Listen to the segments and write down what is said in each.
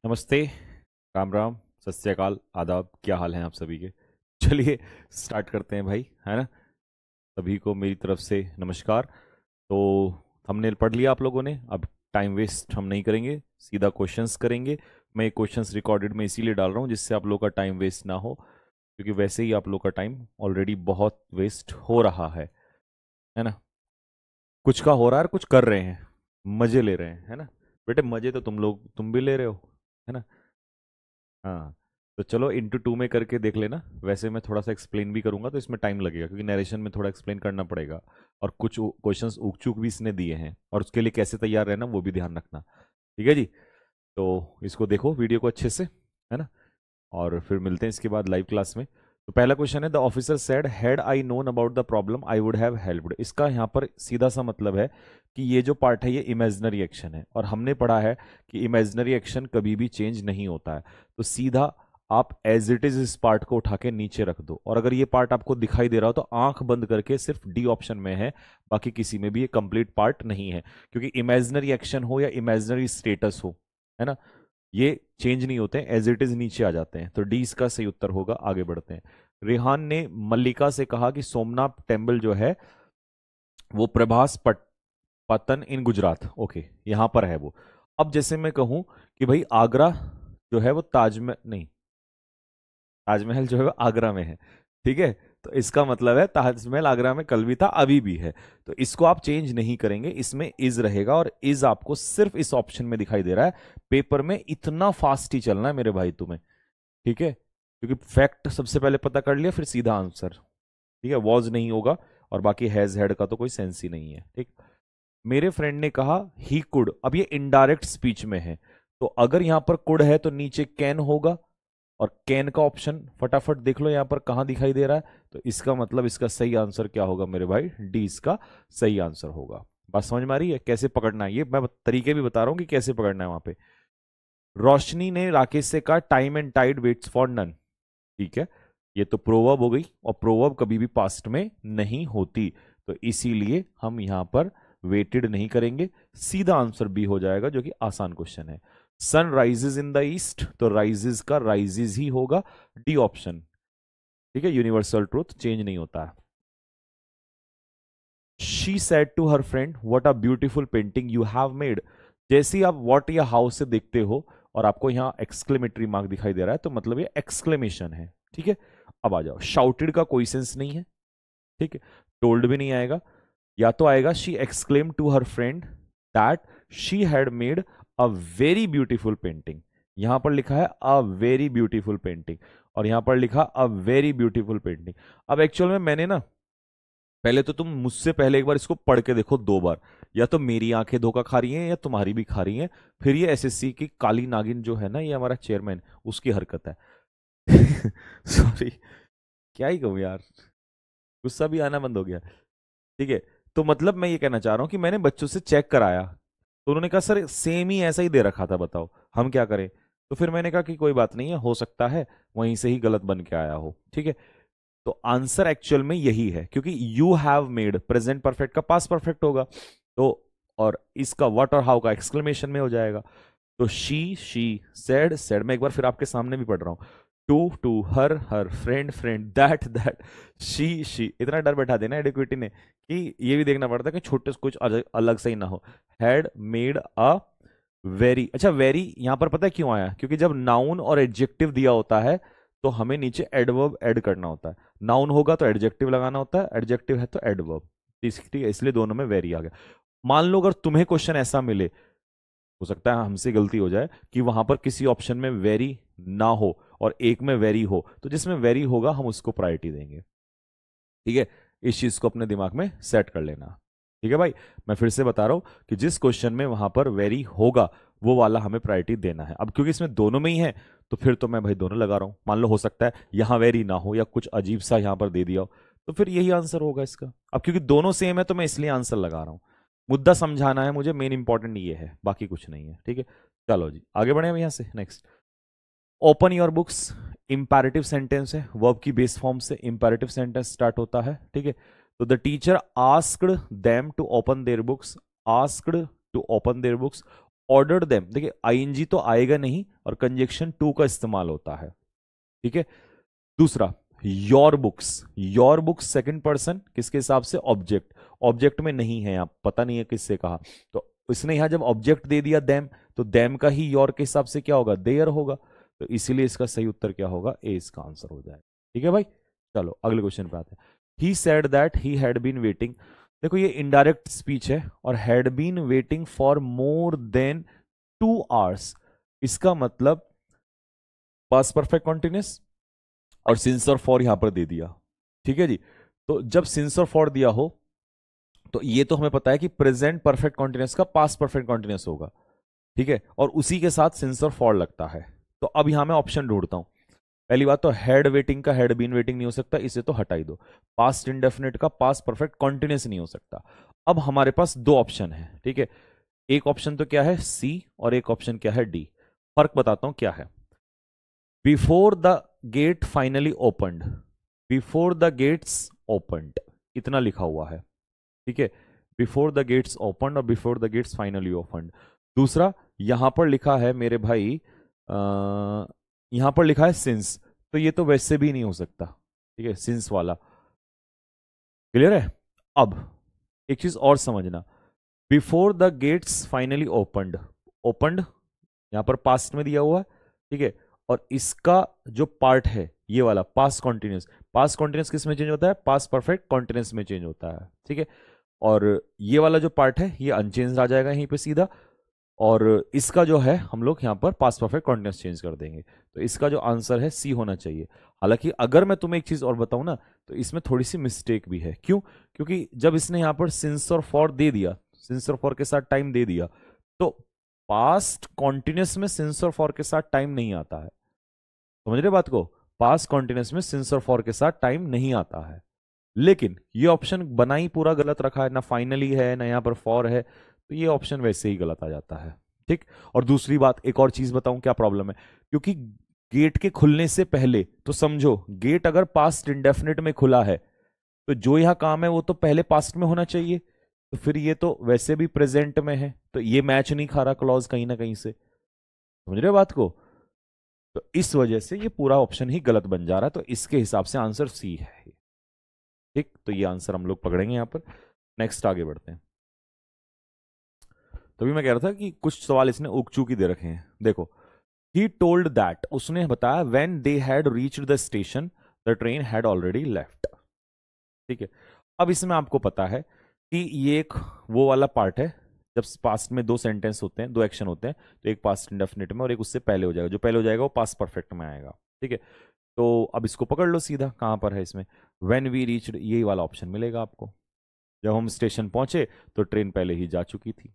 नमस्ते। राम राम। सत श्री अकाल, आदाब। क्या हाल है आप सभी के? चलिए स्टार्ट करते हैं भाई, है ना। सभी को मेरी तरफ से नमस्कार। तो हमने पढ़ लिया आप लोगों ने, अब टाइम वेस्ट हम नहीं करेंगे, सीधा क्वेश्चंस करेंगे। मैं क्वेश्चंस रिकॉर्डेड में इसीलिए डाल रहा हूँ जिससे आप लोग का टाइम वेस्ट ना हो, क्योंकि वैसे ही आप लोग का टाइम ऑलरेडी बहुत वेस्ट हो रहा है ना। कुछ का हो रहा है और कुछ कर रहे हैं, मजे ले रहे हैं, है ना। बेटे मजे तो तुम भी ले रहे हो, है ना। हाँ, तो चलो इंटू टू में करके देख लेना। वैसे मैं थोड़ा सा एक्सप्लेन भी करूंगा तो इसमें टाइम लगेगा, क्योंकि नरेशन में थोड़ा एक्सप्लेन करना पड़ेगा। और कुछ क्वेश्चंस ऊक चूक भी इसने दिए हैं, और उसके लिए कैसे तैयार रहना वो भी ध्यान रखना। ठीक है जी। तो इसको देखो वीडियो को अच्छे से, है ना। और फिर मिलते हैं इसके बाद लाइव क्लास में। तो पहला क्वेश्चन है, the officer said had I known about the problem I would have helped. इसका यहाँ पर सीधा सा मतलब है कि ये जो पार्ट है ये इमेजिनरी एक्शन है, और हमने पढ़ा है कि इमेजिनरी एक्शन कभी भी चेंज नहीं होता है। तो सीधा आप एज इट इज इस पार्ट को उठा के नीचे रख दो, और अगर ये पार्ट आपको दिखाई दे रहा हो तो आंख बंद करके सिर्फ डी ऑप्शन में है, बाकी किसी में भी ये कंप्लीट पार्ट नहीं है। क्योंकि इमेजिनरी एक्शन हो या इमेजिनरी स्टेटस हो, है ना, ये चेंज नहीं होते, एज इट इज नीचे आ जाते हैं। तो डी इसका सही उत्तर होगा। आगे बढ़ते हैं। रेहान ने मल्लिका से कहा कि सोमनाथ टेम्पल जो है वो प्रभास पतन इन गुजरात, ओके, यहां पर है वो। अब जैसे मैं कहूं कि भाई आगरा जो है वो ताजमहल नहीं, ताजमहल जो है वो आगरा में है, ठीक है। तो इसका मतलब है ताजमहल आगरा में कल भी था, अभी भी है। तो इसको आप चेंज नहीं करेंगे, इसमें इज रहेगा, और इज आपको सिर्फ इस ऑप्शन में दिखाई दे रहा है। पेपर में इतना फास्ट ही चलना है मेरे भाई तुम्हें, ठीक है। क्योंकि फैक्ट सबसे पहले पता कर लिया, फिर सीधा आंसर, ठीक है। वॉज नहीं होगा, और बाकी हैज हैड का तो कोई सेंस ही नहीं है, ठीक। मेरे फ्रेंड ने कहा ही कुड। अब ये इनडायरेक्ट स्पीच में है, तो अगर यहां पर कुड है तो नीचे कैन होगा, और कैन का ऑप्शन फटाफट देख लो यहां पर कहां दिखाई दे रहा है। तो इसका मतलब इसका सही आंसर क्या होगा मेरे भाई? डी इसका सही आंसर होगा। बात समझ में आ रही है कैसे पकड़ना है? ये मैं तरीके भी बता रहा हूं कि कैसे पकड़ना है वहां पे। रोशनी ने राकेश से कहा time and tide waits for none, ठीक है। ये तो प्रोवर्ब हो गई, और प्रोवर्ब कभी भी पास्ट में नहीं होती, तो इसीलिए हम यहां पर वेटेड नहीं करेंगे, सीधा आंसर बी हो जाएगा, जो कि आसान क्वेश्चन है। Sun rises in the east, तो राइजेज का राइजेज ही होगा, डी ऑप्शन, ठीक है। यूनिवर्सल ट्रूथ चेंज नहीं होता है। She said to her friend what a beautiful painting you have made. जैसे ही आप व्हाट या हाउ से देखते हो और आपको यहां एक्सक्लेमेटरी मार्क दिखाई दे रहा है, तो मतलब ये एक्सक्लेमेशन है, ठीक है। अब आ जाओ, शाउटेड का कोई सेंस नहीं है, ठीक है। टोल्ड भी नहीं आएगा, या तो आएगा she exclaim to her friend that she had made a very beautiful painting. यहां पर लिखा है अ वेरी ब्यूटीफुल पेंटिंग, और यहां पर लिखा अ वेरी ब्यूटीफुल पेंटिंग। अब एक्चुअल में मैंने ना, पहले तो तुम मुझसे पहले एक बार इसको पढ़ के देखो 2 बार, या तो मेरी आंखें धोखा खा रही हैं या तुम्हारी भी खा रही हैं। फिर ये एसएससी की काली नागिन जो है ना, ये हमारा चेयरमैन, उसकी हरकत है। सॉरी, क्या ही कहूँ यार, गुस्सा भी आना बंद हो गया, ठीक है। तो मतलब मैं ये कहना चाह रहा हूँ कि मैंने बच्चों से चेक कराया, तो उन्होंने कहा सर सेम ही ऐसा ही दे रखा था, बताओ हम क्या करें। तो फिर मैंने कहा कि कोई बात नहीं है, हो सकता है वहीं से ही गलत बन के आया हो, ठीक है। तो आंसर एक्चुअल में यही है, क्योंकि you have made present perfect का पास्ट परफेक्ट होगा, तो और इसका व्हाट और हाउ का एक्सक्लेमेशन में हो जाएगा। तो शी सेड सेड, मैं एक बार फिर आपके सामने भी पढ़ रहा हूं। To her her friend friend that she. इतना डर बैठा देना एडिक्विटी ने कि ये भी देखना पड़ता है कि छोटे से कुछ अलग से ही ना हो। हैड मेड अ वेरी, अच्छा वेरी यहां पर पता है क्यों आया? क्योंकि जब नाउन और एडजेक्टिव दिया होता है तो हमें नीचे एडवर्ब ऐड करना होता है। नाउन होगा तो एडजेक्टिव लगाना होता है, एडजेक्टिव है तो एडवर्ब, ठीक है। इसलिए दोनों में वेरी आ गया। मान लो अगर तुम्हें क्वेश्चन ऐसा मिले, हो सकता है हमसे गलती हो जाए कि वहां पर किसी ऑप्शन में वेरी ना हो और एक में वेरी हो, तो जिसमें वेरी होगा हम उसको प्रायोरिटी देंगे, ठीक है। इस चीज को अपने दिमाग में सेट कर लेना, ठीक है भाई। मैं फिर से बता रहा हूं कि जिस क्वेश्चन में वहां पर वेरी होगा वो वाला हमें प्रायोरिटी देना है। अब क्योंकि इसमें दोनों में ही है, तो फिर तो मैं भाई दोनों लगा रहा हूं। मान लो हो सकता है यहां वेरी ना हो या कुछ अजीब सा यहां पर दे दिया हो, तो फिर यही आंसर होगा इसका। अब क्योंकि दोनों सेम है तो मैं इसलिए आंसर लगा रहा हूं। मुद्दा समझाना है मुझे, मेन इंपॉर्टेंट ये है, बाकी कुछ नहीं है, ठीक है। चलो जी आगे बढ़े हम यहां से next. Open your books, imperative sentence है, वर्ब की बेस फॉर्म से इंपैरेटिव सेंटेंस स्टार्ट होता है, ठीक है। तो the teacher asked them to open their books, asked to open their books, ordered them, देखिए आईएनजी तो आएगा नहीं और कंजक्शन टू का इस्तेमाल होता है, ठीक है। दूसरा, योर बुक्स सेकंड पर्सन किसके हिसाब से, ऑब्जेक्ट, ऑब्जेक्ट में नहीं है, आप पता नहीं है किससे कहा, तो इसने यहां जब ऑब्जेक्ट दे दिया देम, तो देम का ही योर के हिसाब से क्या होगा, देयर होगा, तो इसीलिए इसका सही उत्तर क्या होगा, ए इसका आंसर हो जाएगा, ठीक है भाई। चलो अगले क्वेश्चन पे आते हैं। He said that he had been waiting, देखो ये इनडायरेक्ट स्पीच है, और had been waiting for more than 2 hours, इसका मतलब पास परफेक्ट कॉन्टिन्यूस, और सिंस और फॉर यहां पर दे दिया, ठीक है जी। तो जब सिंस और फॉर दिया हो तो ये तो हमें पता है कि प्रेजेंट परफेक्ट कॉन्टिन्यूस का पास्ट परफेक्ट कॉन्टिन्यूस होगा, ठीक है, और उसी के साथ सिंस और फॉर लगता है। तो अब यहां मैं ऑप्शन ढूंढता हूं। पहली बात तो हेड वेटिंग का हेड बीन वेटिंग नहीं हो सकता, इसे तो हटा ही दो। पास्ट इंडेफिनिट का पास्ट परफेक्ट कॉन्टिन्यूस नहीं हो सकता। अब हमारे पास दो ऑप्शन है, ठीक है, एक ऑप्शन तो क्या है सी, और एक ऑप्शन क्या है डी। फर्क बताता हूं क्या है। Before the gate finally opened, before the gates opened, इतना लिखा हुआ है, ठीक है, बिफोर द गेट्स ओपन और before the gates finally open. दूसरा, यहां पर लिखा है मेरे भाई, यहां पर लिखा है सिंस, तो ये तो वैसे भी नहीं हो सकता, ठीक है, सिंस वाला, क्लियर है। अब एक चीज और समझना, before the gates finally opened, opened यहां पर पास्ट में दिया हुआ है, ठीक है, और इसका जो पार्ट है ये वाला पास्ट कॉन्टिन्यूस, पास्ट कॉन्टिन्यूस किस में चेंज होता है, पास्ट परफेक्ट कॉन्टिन्यूस में चेंज होता है, ठीक है, और ये वाला जो पार्ट है ये अनचेंज आ जाएगा यहीं पे सीधा, और इसका जो है हम लोग यहाँ पर पास्ट परफेक्ट कॉन्टिन्यूस चेंज कर देंगे, तो इसका जो आंसर है सी होना चाहिए। हालांकि अगर मैं तुम्हें एक चीज और बताऊं ना, तो इसमें थोड़ी सी मिस्टेक भी है, क्यों, क्योंकि जब इसने यहाँ पर सिंस और फॉर दे दिया, सिंस और फॉर के साथ टाइम दे दिया, तो पास्ट कॉन्टिन्यूस में सिंस और फॉर के साथ टाइम नहीं आता है, समझ रहे बात को, पास्ट कॉन्टिन्यूस में सिंस और फॉर के साथ टाइम नहीं आता है। लेकिन ये ऑप्शन बना ही पूरा गलत रखा है, ना फाइनली है ना यहाँ पर फॉर है, तो ये ऑप्शन वैसे ही गलत आ जाता है, ठीक। और दूसरी बात, एक और चीज बताऊं क्या प्रॉब्लम है, क्योंकि गेट के खुलने से पहले तो समझो, गेट अगर पास्ट इंडेफिनिट में खुला है तो जो यहां काम है वो तो पहले पास्ट में होना चाहिए, तो फिर ये तो वैसे भी प्रेजेंट में है, तो ये मैच नहीं खा रहा क्लॉज कहीं ना कहीं से, समझ रहे हो बात को, तो इस वजह से ये पूरा ऑप्शन ही गलत बन जा रहा है, तो इसके हिसाब से आंसर सी है, ठीक। तो ये आंसर हम लोग पकड़ेंगे यहां पर। नेक्स्ट आगे बढ़ते हैं। तभी मैं कह रहा था कि कुछ सवाल इसने उकचूकी दे रखे हैं, देखो, ही टोल्ड दैट, उसने बताया when they had reached the station the train had already left, ठीक है। अब इसमें आपको पता है कि ये एक वो वाला पार्ट है, जब पास्ट में दो सेंटेंस होते हैं, दो एक्शन होते हैं, तो एक पास्ट इंडेफिनिट में और एक उससे पहले हो जाएगा, जो पहले हो जाएगा वो पास्ट परफेक्ट में आएगा, ठीक है। तो अब इसको पकड़ लो सीधा, कहां पर है इसमें, व्हेन वी रीच्ड, यही वाला ऑप्शन मिलेगा आपको, जब हम स्टेशन पहुंचे तो ट्रेन पहले ही जा चुकी थी,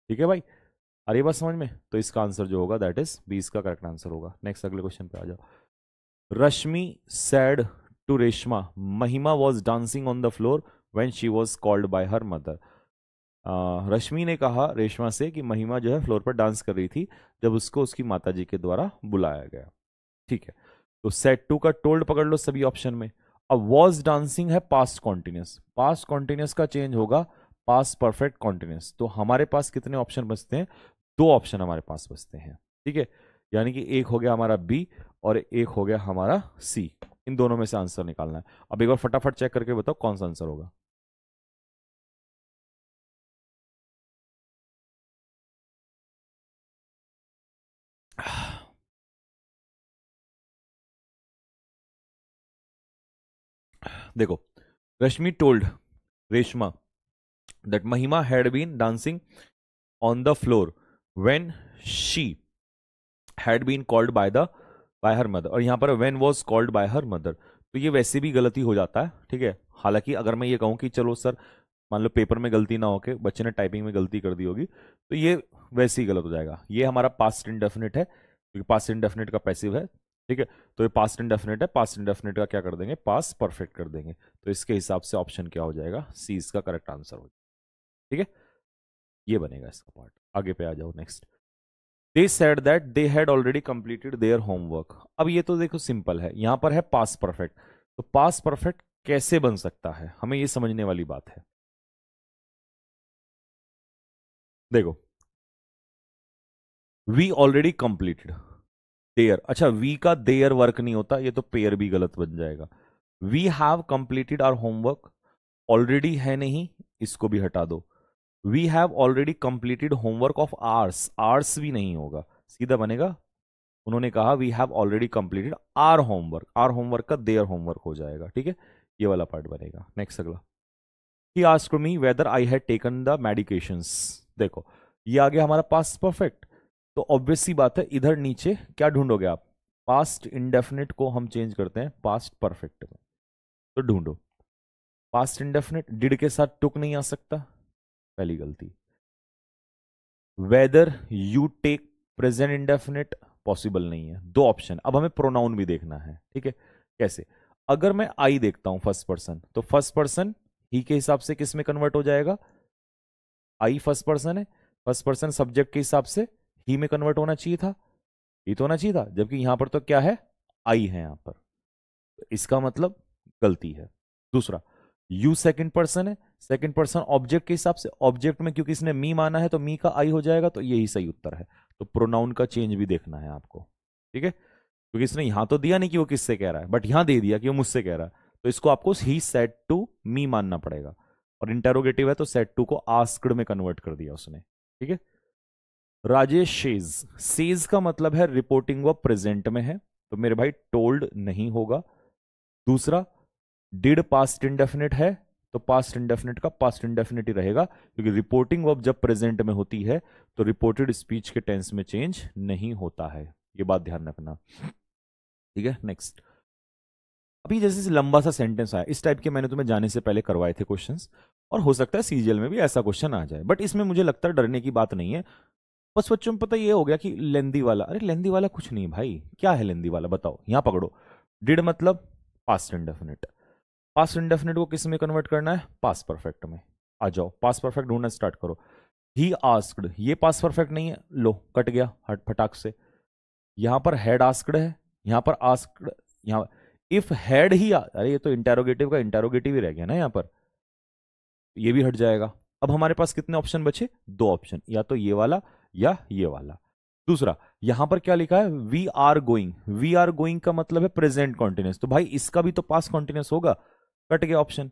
ठीक है भाई। अरे बात समझ में, तो इसका आंसर जो होगा दैट इज बी, इसका करेक्ट आंसर होगा। नेक्स्ट अगले क्वेश्चन पे आ जाओ। रश्मि said to रेशमा महिमा was dancing on the floor when she was called by her mother, रश्मि ने कहा रेशमा से कि महिमा जो है फ्लोर पर डांस कर रही थी जब उसको उसकी माताजी के द्वारा बुलाया गया, ठीक है। तो सेट टू का टोल्ड पकड़ लो सभी ऑप्शन में। अब वॉज डांसिंग है पास्ट कॉन्टिन्यूस, पास्ट कॉन्टिन्यूस का चेंज होगा पास्ट परफेक्ट कॉन्टिन्यूस, तो हमारे पास कितने ऑप्शन बचते हैं, दो ऑप्शन हमारे पास बचते हैं, ठीक है, यानी कि एक हो गया हमारा बी और एक हो गया हमारा सी, इन दोनों में से आंसर निकालना है। अब एक बार फटाफट चेक करके बताओ कौन सा आंसर होगा। देखो, Rashmi told Reshma that Mahima had been dancing on the floor when she had been called by her mother, और यहां पर when was called by her mother, तो ये वैसे भी गलती हो जाता है, ठीक है। हालांकि अगर मैं ये कहूं कि चलो सर मान लो पेपर में गलती ना होके बच्चे ने टाइपिंग में गलती कर दी होगी, तो ये वैसे ही गलत हो जाएगा, ये हमारा पास्ट इंडेफिनिट है, क्योंकि पास्ट इंडेफिनिट का पैसिव है, ठीक है, तो ये पास्ट इंडेफिनिट है, पास्ट इंडेफिनिट का क्या कर देंगे, पास्ट परफेक्ट कर देंगे, तो इसके हिसाब से ऑप्शन क्या हो जाएगा, सी इसका करेक्ट आंसर हो जाएगा, ठीक है, ये बनेगा इसका पार्ट। आगे पे आ जाओ next. They said that they had already completed their homework, अब ये तो देखो सिंपल है, यहां पर है पास्ट परफेक्ट, तो पास्ट परफेक्ट कैसे बन सकता है, हमें ये समझने वाली बात है। देखो, वी ऑलरेडी कंप्लीटेड देयर, अच्छा वी का देयर वर्क नहीं होता, ये तो पेयर भी गलत बन जाएगा। We have completed our homework, already है नहीं, इसको भी हटा दो। We have already completed homework of ours, ours भी नहीं होगा, सीधा बनेगा, उन्होंने कहा we have already completed our homework, our homework का देयर होमवर्क हो जाएगा, ठीक है, ये वाला पार्ट बनेगा। नेक्स्ट अगला, he asked me whether I had taken the medications. देखो ये आ गया हमारा पास्ट परफेक्ट, तो ऑब्वियस सी बात है इधर नीचे क्या ढूंढोगे आप, पास्ट इंडेफिनिट को हम चेंज करते हैं पास्ट परफेक्ट में, तो ढूंढो पास्ट इंडेफिनिट, डिड के साथ टुक नहीं आ सकता, पहली गलती। Whether you take present indefinite, possible नहीं है, दो ऑप्शन। अब हमें प्रोनाउन भी देखना है, ठीक है, कैसे, अगर मैं आई देखता हूं फर्स्ट पर्सन, तो फर्स्ट पर्सन ही के हिसाब से किस में कन्वर्ट हो जाएगा, आई फर्स्ट पर्सन है, फर्स्ट पर्सन सब्जेक्ट के हिसाब से ही में कन्वर्ट होना चाहिए था, ही तो होना चाहिए था, जबकि यहां पर तो क्या है, आई है यहां पर, तो इसका मतलब गलती है। दूसरा, यू सेकंड पर्सन है, सेकंड पर्सन ऑब्जेक्ट के हिसाब से, ऑब्जेक्ट में क्योंकि इसने मी माना है तो मी का आई हो जाएगा, तो यही सही उत्तर है। तो प्रोनाउन का चेंज भी देखना है आपको, ठीक है, क्योंकि इसने यहां तो दिया नहीं कि वो किससे कह रहा है, बट यहां दे दिया कि वो मुझसे कह रहा है, तो इसको आपको ही सेड टू मी मानना पड़ेगा, और इंटेरोगेटिव है तो सेड टू को आस्क्ड में कन्वर्ट कर दिया उसने, ठीक है। राजेश शेज, सेज का मतलब है रिपोर्टिंग वो प्रेजेंट में है, तो मेरे भाई टोल्ड नहीं होगा। दूसरा, डिड पास्ट इंडेफिनिट है, तो पास्ट इंडेफिनिट का पास्ट इंडेफिनिट ही रहेगा, क्योंकि रिपोर्टिंग वर्ब जब प्रेजेंट में होती है तो रिपोर्टेड स्पीच के टेंस में चेंज नहीं होता है, ये बात ध्यान रखना, ठीक है। नेक्स्ट, अभी जैसे लंबा सा सेंटेंस आया, इस टाइप के मैंने तुम्हें जाने से पहले करवाए थे क्वेश्चंस, और हो सकता है सीजीएल में भी ऐसा क्वेश्चन आ जाए, बट इसमें मुझे लगता है डरने की बात नहीं है। बस बच्चों में पता ये हो गया कि लेंदी वाला, अरे लेंदी वाला कुछ नहीं भाई, क्या है लेंदी वाला बताओ, यहां पकड़ो, डिड मतलब पास्ट इंडेफिनिट, पास्ट इंडेफिनिट को किस में कन्वर्ट करना है, पास्ट परफेक्ट में, आ जाओ पास्ट परफेक्ट ढूंढना स्टार्ट करो। ही आस्क्ड, ये पास्ट परफेक्ट नहीं है, लो कट गया हट फटाक से, यहां पर हैड आस्क्ड है, यहां पर आस्क्ड, यहां इफ हैड ही अरे ये तो इंटेरोगेटिव का इंटेरोगेटिव ही रह गया ना यहां पर, ये भी हट जाएगा। अब हमारे पास कितने ऑप्शन बचे, दो ऑप्शन, या तो ये वाला या ये वाला। दूसरा, यहां पर क्या लिखा है, we are going, we are going का मतलब है प्रेजेंट कॉन्टिन्यूस, तो भाई इसका भी तो पास्ट कॉन्टिन्यूस होगा, कट गया ऑप्शन।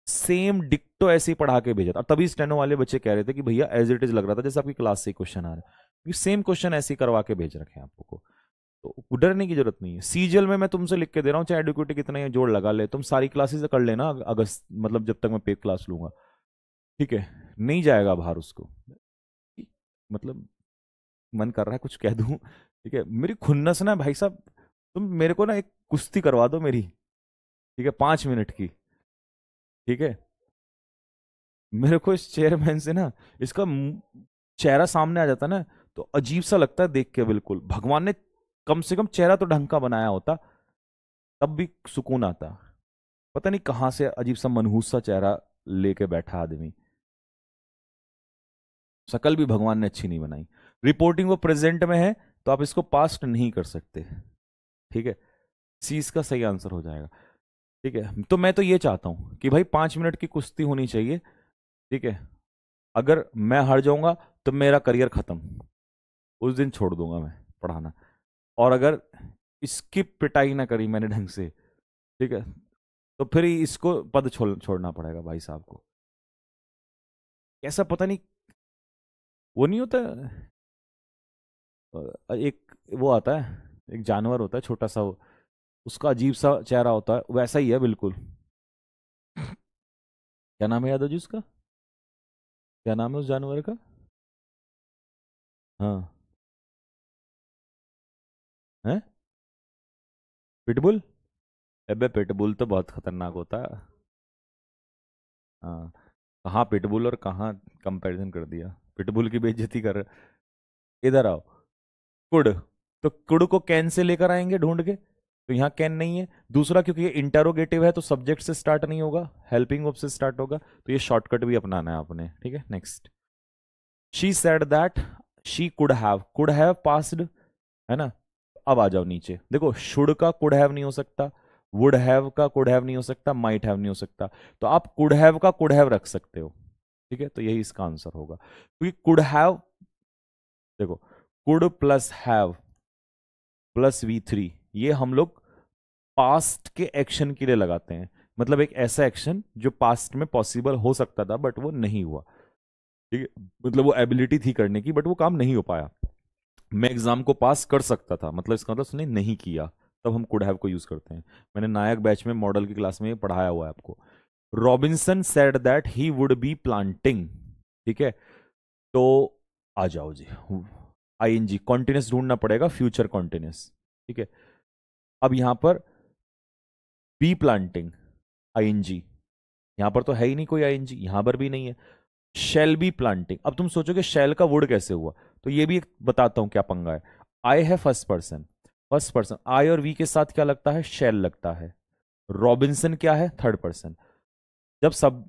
सेम डिक्टो ऐसे ही पढ़ा के भेजा था, तभी स्टेनो वाले बच्चे कह रहे थे कि भैया एज इट इज लग रहा था जैसे आपकी क्लास से क्वेश्चन आ रहा है, सेम क्वेश्चन ऐसे ही करवा के भेज रखे हैं आपको, तो डरने की जरूरत नहीं है। सीजीएल में मैं तुमसे लिख के दे रहा हूँ, चाहे एडुकेटी कितना ही जोड़ लगा ले, तुम सारी क्लासेस कर लेना अगस्त, मतलब जब तक मैं पेड क्लास लूंगा, ठीक है, नहीं जाएगा बाहर उसको, मतलब मन कर रहा है कुछ कह दूं, ठीक है, मेरी खुन्नस ना भाई साहब, तुम मेरे को ना एक कुश्ती करवा दो मेरी, ठीक है, 5 मिनट की, ठीक है, मेरे को इस चेयरमैन से ना, इसका चेहरा सामने आ जाता ना तो अजीब सा लगता है देख के, बिल्कुल भगवान ने कम से कम चेहरा तो ढंग का बनाया होता तब भी सुकून आता, पता नहीं कहां से अजीब सा मनहूस सा चेहरा लेके बैठा आदमी, शकल भी भगवान ने अच्छी नहीं बनाई। रिपोर्टिंग वो प्रेजेंट में है तो आप इसको पास्ट नहीं कर सकते, ठीक है, सी इसका सही आंसर हो जाएगा, ठीक है। तो मैं तो ये चाहता हूं कि भाई 5 मिनट की कुश्ती होनी चाहिए, ठीक है, अगर मैं हार जाऊंगा तो मेरा करियर खत्म, उस दिन छोड़ दूंगा मैं पढ़ाना, और अगर इसकी पिटाई ना करी मैंने ढंग से, ठीक है, तो फिर इसको पद छोड़ना पड़ेगा भाई साहब को, कैसा पता नहीं, वो नहीं होता, एक वो आता है, एक जानवर होता है छोटा सा, वो उसका अजीब सा चेहरा होता है, वैसा ही है बिल्कुल, क्या नाम है यादव जी उसका, क्या नाम है उस जानवर का, हाँ, है पिटबुल, अबे पिटबुल तो बहुत खतरनाक होता है, हाँ, कहाँ पिटबुल और कहाँ कंपैरिजन कर दिया, पिटबुल की बेइज्जती कर, इधर आओ, कुड, तो कुड को कैन से लेकर आएंगे ढूंढ के, तो यहाँ कैन नहीं है। दूसरा, क्योंकि ये इंटेरोगेटिव है तो सब्जेक्ट से स्टार्ट नहीं होगा, हेल्पिंग वर्ब से स्टार्ट होगा, तो ये शॉर्टकट भी अपनाना है आपने, ठीक है। Next, she said that she could have passed, है ना, अब आ जाओ नीचे, देखो शुड का कुड हैव नहीं हो सकता, वुड हैव का कुड हैव नहीं हो सकता, माइट हैव नहीं हो सकता, तो आप कुड हैव का कुड हैव रख सकते हो, ठीक है, तो यही इसका आंसर होगा, क्योंकि कुड हैव, देखो could plus have plus V3, ये हम लोग पास्ट के एक्शन के लिए लगाते हैं। मतलब एक ऐसा एक्शन जो पास्ट में पॉसिबल हो सकता था बट वो नहीं हुआ, ठीक है। मतलब वो एबिलिटी थी करने की बट वो काम नहीं हो पाया। मैं एग्जाम को पास कर सकता था, मतलब इसका मतलब उसने नहीं किया, तब हम कुड हैव को यूज करते हैं। मैंने नायक बैच में मॉडल की क्लास में ये पढ़ाया हुआ है आपको। Robinson said that he would be planting, ठीक है। तो आ जाओ जी, आईएनजी कॉन्टिन्यूस ढूंढना पड़ेगा, फ्यूचर कॉन्टिन्यूस, ठीक है। अब यहां पर बी प्लांटिंग आईएनजी, यहां पर तो है ही नहीं कोई आईएनजी, यहां पर भी नहीं है। शेल बी प्लांटिंग, अब तुम सोचोगे शेल का वुड कैसे हुआ, तो ये भी बताता हूं क्या पंगा है। आई है first person, first person I और वी के साथ क्या लगता है, शेल लगता है। रॉबिन्सन क्या है, थर्ड पर्सन। जब सब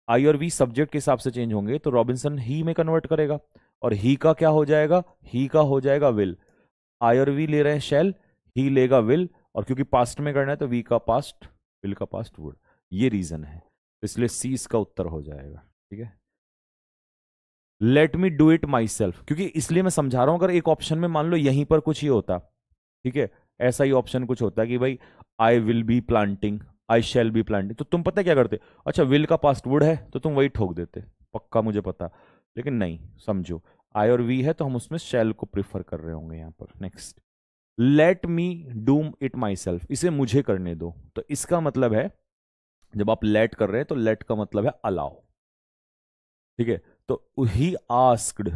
आई और वी सब्जेक्ट के हिसाब से चेंज होंगे तो रॉबिन्सन ही में कन्वर्ट करेगा, और ही का क्या हो जाएगा, ही का हो जाएगा विल। आई और वी ले रहे हैं शेल, ही लेगा विल, और क्योंकि पास्ट में करना है तो वी का पास्ट, विल का पास्ट वुड, ये रीजन है, तो इसलिए सी इसका उत्तर हो जाएगा, ठीक है। Let me do it my self, क्योंकि इसलिए मैं समझा रहा हूं, अगर एक ऑप्शन में मान लो यहीं पर कुछ ही होता, ठीक है, ऐसा ही ऑप्शन कुछ होता है कि भाई आई will B planting, I shall be planting, तो तुम पता क्या करते, अच्छा विल का पास्ट वुड है तो तुम वही ठोक देते, पक्का मुझे पता। लेकिन नहीं, समझो आई और वी है तो हम उसमें शैल को प्रिफर कर रहे होंगे यहां पर। Next, let me do it my self, इसे मुझे करने दो, तो इसका मतलब है जब आप लेट कर रहे हैं तो लेट का मतलब है अलाउ, ठीक है। तो ही आस्क्ड,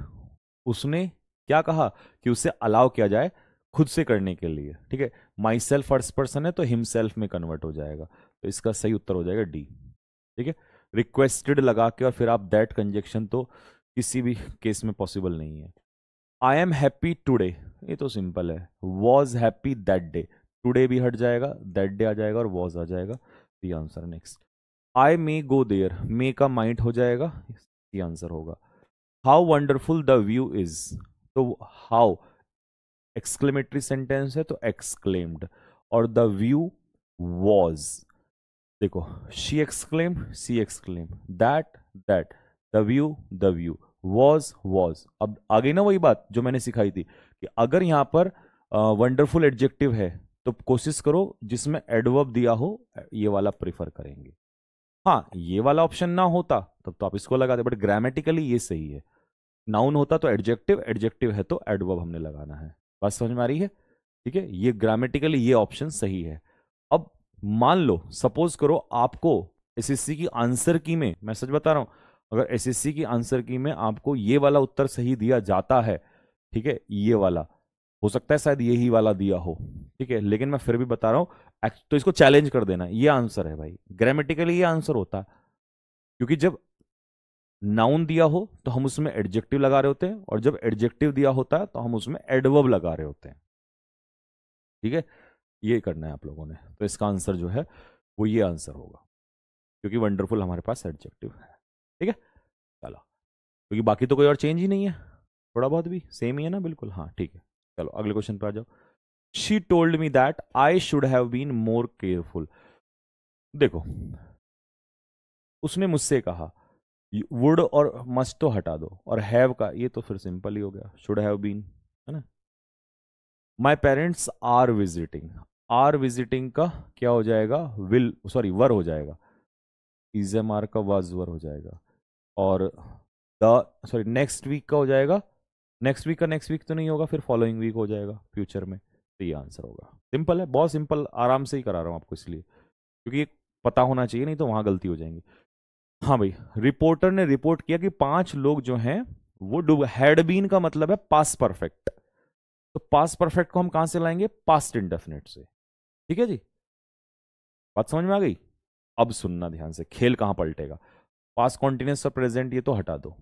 उसने क्या कहा कि उसे अलाउ किया जाए खुद से करने के लिए, ठीक है। माई सेल्फ फर्स्ट पर्सन है तो हिमसेल्फ में कन्वर्ट हो जाएगा, तो इसका सही उत्तर हो जाएगा डी, ठीक है। रिक्वेस्टेड लगा के और फिर आप दैट कंजक्शन तो किसी भी केस में पॉसिबल नहीं है। आई एम हैप्पी टूडे, ये तो सिंपल है। Was happy that day, today भी हट जाएगा, दैट डे आ जाएगा और वॉज आ जाएगा, the answer. Next, I may go there, may का माइट हो जाएगा, ये आंसर होगा। How wonderful the view is, तो हाउ एक्सक्लेमेटरी सेंटेंस है तो एक्सक्लेम्ड, और द व्यू वॉज, देखो she exclaim, see exclaim, that that, the view was. अब आ गई ना वही बात जो मैंने सिखाई थी कि अगर यहां पर वंडरफुल एडजेक्टिव है तो कोशिश करो जिसमें एडवर्ब दिया हो, ये वाला प्रिफर करेंगे। हाँ, ये वाला ऑप्शन ना होता तब तो आप इसको लगाते, बट ग्रामेटिकली ये सही है। नाउन होता तो एडजेक्टिव, एडजेक्टिव है तो एडवर्ब हमने लगाना है। बात समझ में आ रही है, ठीक है। ये ग्रामेटिकली ये ऑप्शन सही है। अब मान लो, सपोज करो आपको एसएससी की आंसर की में, मैं सच बता रहा हूं, अगर एसएससी की आंसर की में आपको ये वाला उत्तर सही दिया जाता है, ठीक है, ये वाला हो सकता है शायद यही वाला दिया हो, ठीक है, लेकिन मैं फिर भी बता रहा हूं, तो इसको चैलेंज कर देना, ये आंसर है भाई, ग्रामेटिकली ये आंसर होता है। क्योंकि जब नाउन दिया हो तो हम उसमें एडजेक्टिव लगा रहे होते हैं, और जब एडजेक्टिव दिया होता है तो हम उसमें एडवर्ब लगा रहे होते हैं, ठीक है। ये करना है आप लोगों ने, तो इसका आंसर जो है वो ये आंसर होगा, क्योंकि वंडरफुल हमारे पास एडजेक्टिव है, ठीक है। चलो, क्योंकि बाकी तो कोई और चेंज ही नहीं है, थोड़ा बहुत भी सेम ही है ना, बिल्कुल, हाँ ठीक है। चलो अगले क्वेश्चन पे आ जाओ। She told me that I should have been more careful, देखो उसने मुझसे कहा, वुड और मस्ट तो हटा दो, और हैव का ये तो फिर सिंपल ही हो गया, शुड हैव बीन, है ना। माई पेरेंट्स आर विजिटिंग का क्या हो जाएगा, विल, सॉरी वर हो जाएगा, इजम आर का वाज वर हो जाएगा, और द सॉरी नेक्स्ट वीक का हो जाएगा, नेक्स्ट वीक का नेक्स्ट वीक तो नहीं होगा, फिर फॉलोइंग वीक हो जाएगा फ्यूचर में, तो ये आंसर होगा। सिंपल है, बहुत सिंपल, आराम से ही करा रहा हूं आपको इसलिए, क्योंकि ये पता होना चाहिए, नहीं तो वहां गलती हो जाएंगी। हाँ भाई, रिपोर्टर ने रिपोर्ट किया कि 5 लोग जो हैं वो डूब, हैड बीन का मतलब है पास्ट परफेक्ट, तो पास्ट परफेक्ट को हम कहां से लाएंगे, पास्ट इंडेफिनिट से, ठीक है जी। बात समझ में आ गई। अब सुनना ध्यान से, खेल कहां पलटेगा। पास्ट कॉन्टिन्यूस और प्रेजेंट ये तो हटा दो,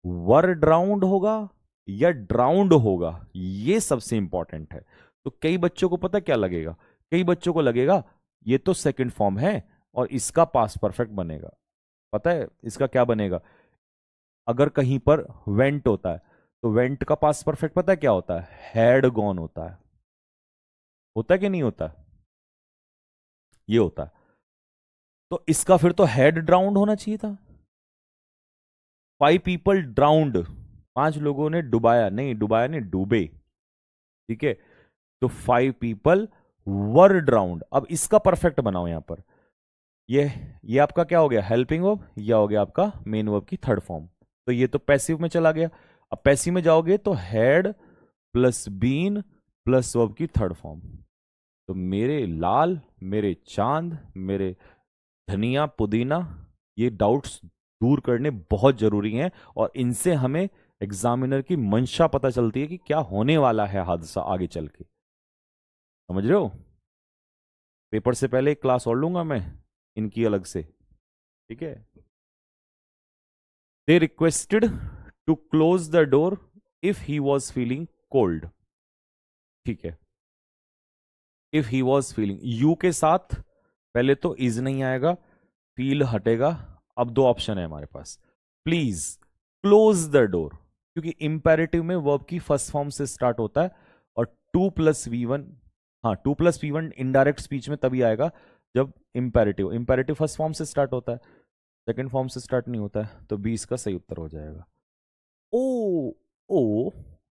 वर ड्राउंड होगा या ड्राउंड होगा, ये सबसे इंपॉर्टेंट है। तो कई बच्चों को पता क्या लगेगा, कई बच्चों को लगेगा ये तो सेकंड फॉर्म है और इसका पास्ट परफेक्ट बनेगा। पता है इसका क्या बनेगा, अगर कहीं पर वेंट होता है तो वेंट का पास्ट परफेक्ट पता है क्या होता है, हैड गॉन होता है कि नहीं होता, ये होता है। तो इसका फिर तो हैड ड्राउंड होना चाहिए था, 5 पीपल ड्राउंड, 5 लोगों ने डुबाया नहीं डूबे, ठीक है। तो 5 पीपल वर ड्राउंड। अब इसका परफेक्ट बनाओ यहां पर। ये आपका क्या हो गया, हेल्पिंग वर्ब, या हो गया आपका मेन वर्ब की थर्ड फॉर्म। तो ये तो पैसिव में चला गया। अब पैसिव में जाओगे तो had plus been plus verb की थर्ड फॉर्म। तो मेरे लाल, मेरे चांद, मेरे धनिया पुदीना, ये डाउट्स दूर करने बहुत जरूरी हैं, और इनसे हमें एग्जामिनर की मंशा पता चलती है कि क्या होने वाला है हादसा आगे चल के। समझ रहे हो? पेपर से पहले एक क्लास और लूंगा मैं इनकी अलग से, ठीक है। They requested to close the door if he was feeling cold, ठीक है। If he was feeling, you के साथ पहले तो इज नहीं आएगा, फील हटेगा। अब दो ऑप्शन है हमारे पास, प्लीज क्लोज द डोर, क्योंकि इंपेरेटिव में वर्ब की फर्स्ट फॉर्म से स्टार्ट होता है, और 2+V1, हाँ 2+V1 इनडायरेक्ट स्पीच में तभी आएगा जब इंपेरेटिव फर्स्ट फॉर्म से स्टार्ट होता है, सेकंड फॉर्म से स्टार्ट नहीं होता है। तो बी इसका सही उत्तर हो जाएगा। ओ ओ